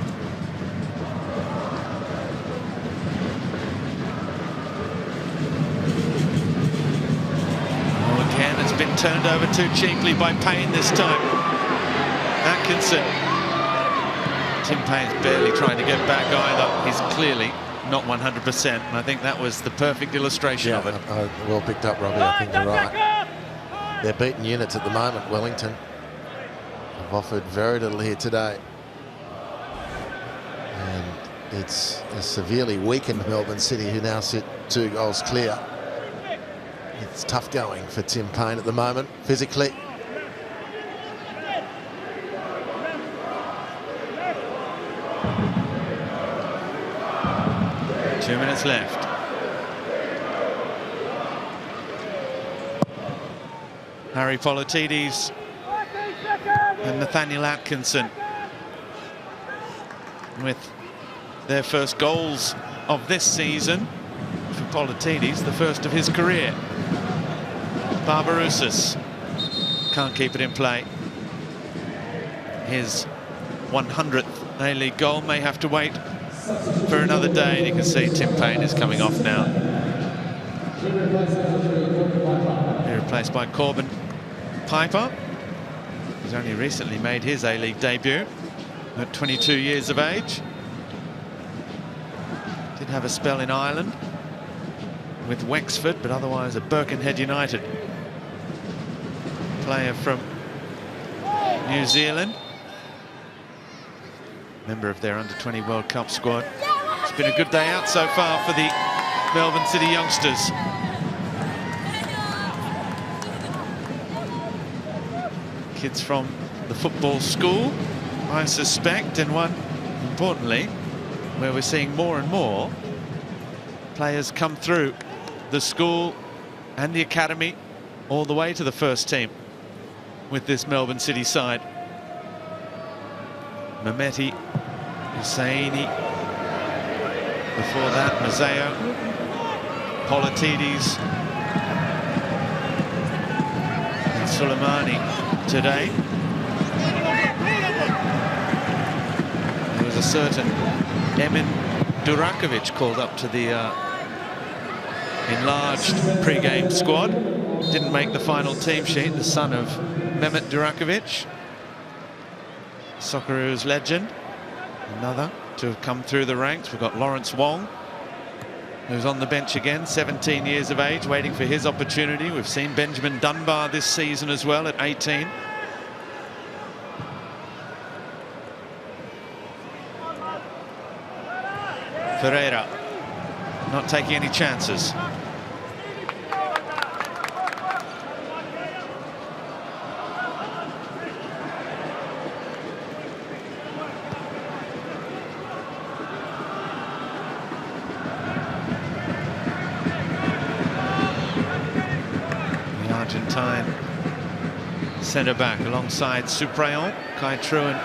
Oh, again, it's been turned over too cheaply by Payne this time. Atkinson. Tim Payne's barely trying to get back either. He's clearly not 100%, and I think that was the perfect illustration of it. Well picked up, Robbie. I think you're right. They're beaten units at the moment, Wellington. Have offered very little here today. And it's a severely weakened Melbourne City, who now sit 2 goals clear. It's tough going for Tim Payne at the moment, physically. Two minutes left. Harry Politidis and Nathaniel Atkinson with their first goals of this season. For Politidis, the first of his career. Barbarouses can't keep it in play. His 100th A-League goal may have to wait for another day, and you can see Tim Payne is coming off now. Be replaced by Corbin Piper. He's only recently made his A-League debut at 22 years of age. Did have a spell in Ireland with Wexford, but otherwise at Birkenhead United. Player from New Zealand. Member of their under-20 World Cup squad. It's been a good day out so far for the Melbourne City youngsters. Kids from the football school, I suspect, and one, importantly, where we're seeing more and more players come through the school and the academy all the way to the first team with this Melbourne City side. Mehmeti, Hussaini, before that Mazzeo, Politides and Suleimani today. There was a certain Emin Durakovic called up to the enlarged pre-game squad. Didn't make the final team sheet, the son of Mehmet Durakovic, Socceroos legend. Another to have come through the ranks. We've got Lawrence Wong, who's on the bench again, 17 years of age, waiting for his opportunity. We've seen Benjamin Dunbar this season as well at 18. Ferreira not taking any chances. Argentine centre-back alongside Suprayon. Kai Truan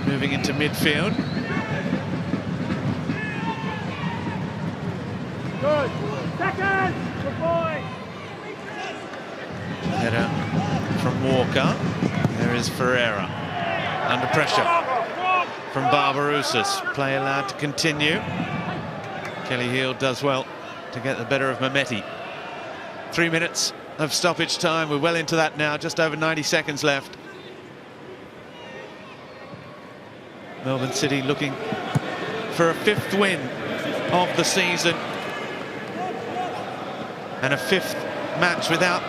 moving into midfield. Good. Second. Good boy. Header from Walker. There is Ferreira under pressure from Barbarouses. Play allowed to continue. Kelly Heald does well to get the better of Mehmeti. 3 minutes of stoppage time. We're well into that now, just over 90 seconds left. Melbourne City looking for a 5th win of the season and a 5th match without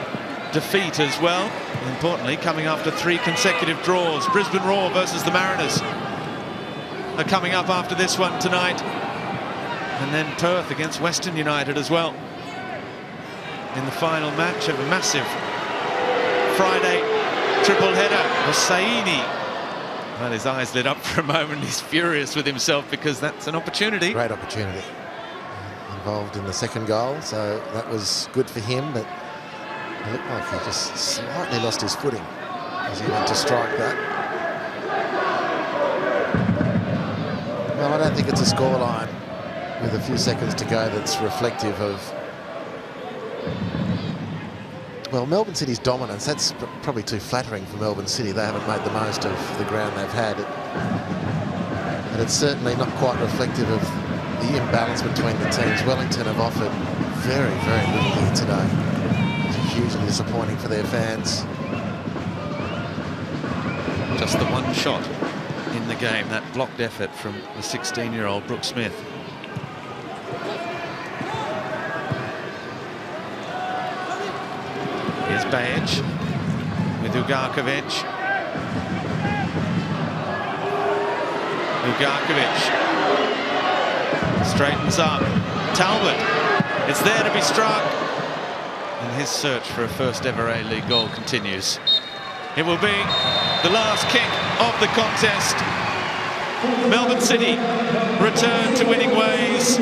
defeat as well. Importantly, coming after 3 consecutive draws. Brisbane Roar versus the Mariners are coming up after this one tonight, and then Perth against Western United as well in the final match of a massive Friday triple header. Hussaini, well, his eyes lit up for a moment. He's furious with himself because that's an opportunity. Great opportunity. Involved in the second goal, so that was good for him, but it looked like he just slightly lost his footing as he went to strike that. Well, I don't think it's a scoreline with a few seconds to go that's reflective of, well, Melbourne City's dominance. That's probably too flattering for Melbourne City. They haven't made the most of the ground they've had. And it's certainly not quite reflective of the imbalance between the teams. Wellington have offered very, very little here today. It's hugely disappointing for their fans. Just the one shot in the game, that blocked effort from the 16-year-old Brooke Smith. Here's Bajic with Ugarkovic. Ugarkovic straightens up. Talbot, it's there to be struck. And his search for a first ever A-League goal continues. It will be the last kick of the contest. Melbourne City return to winning ways.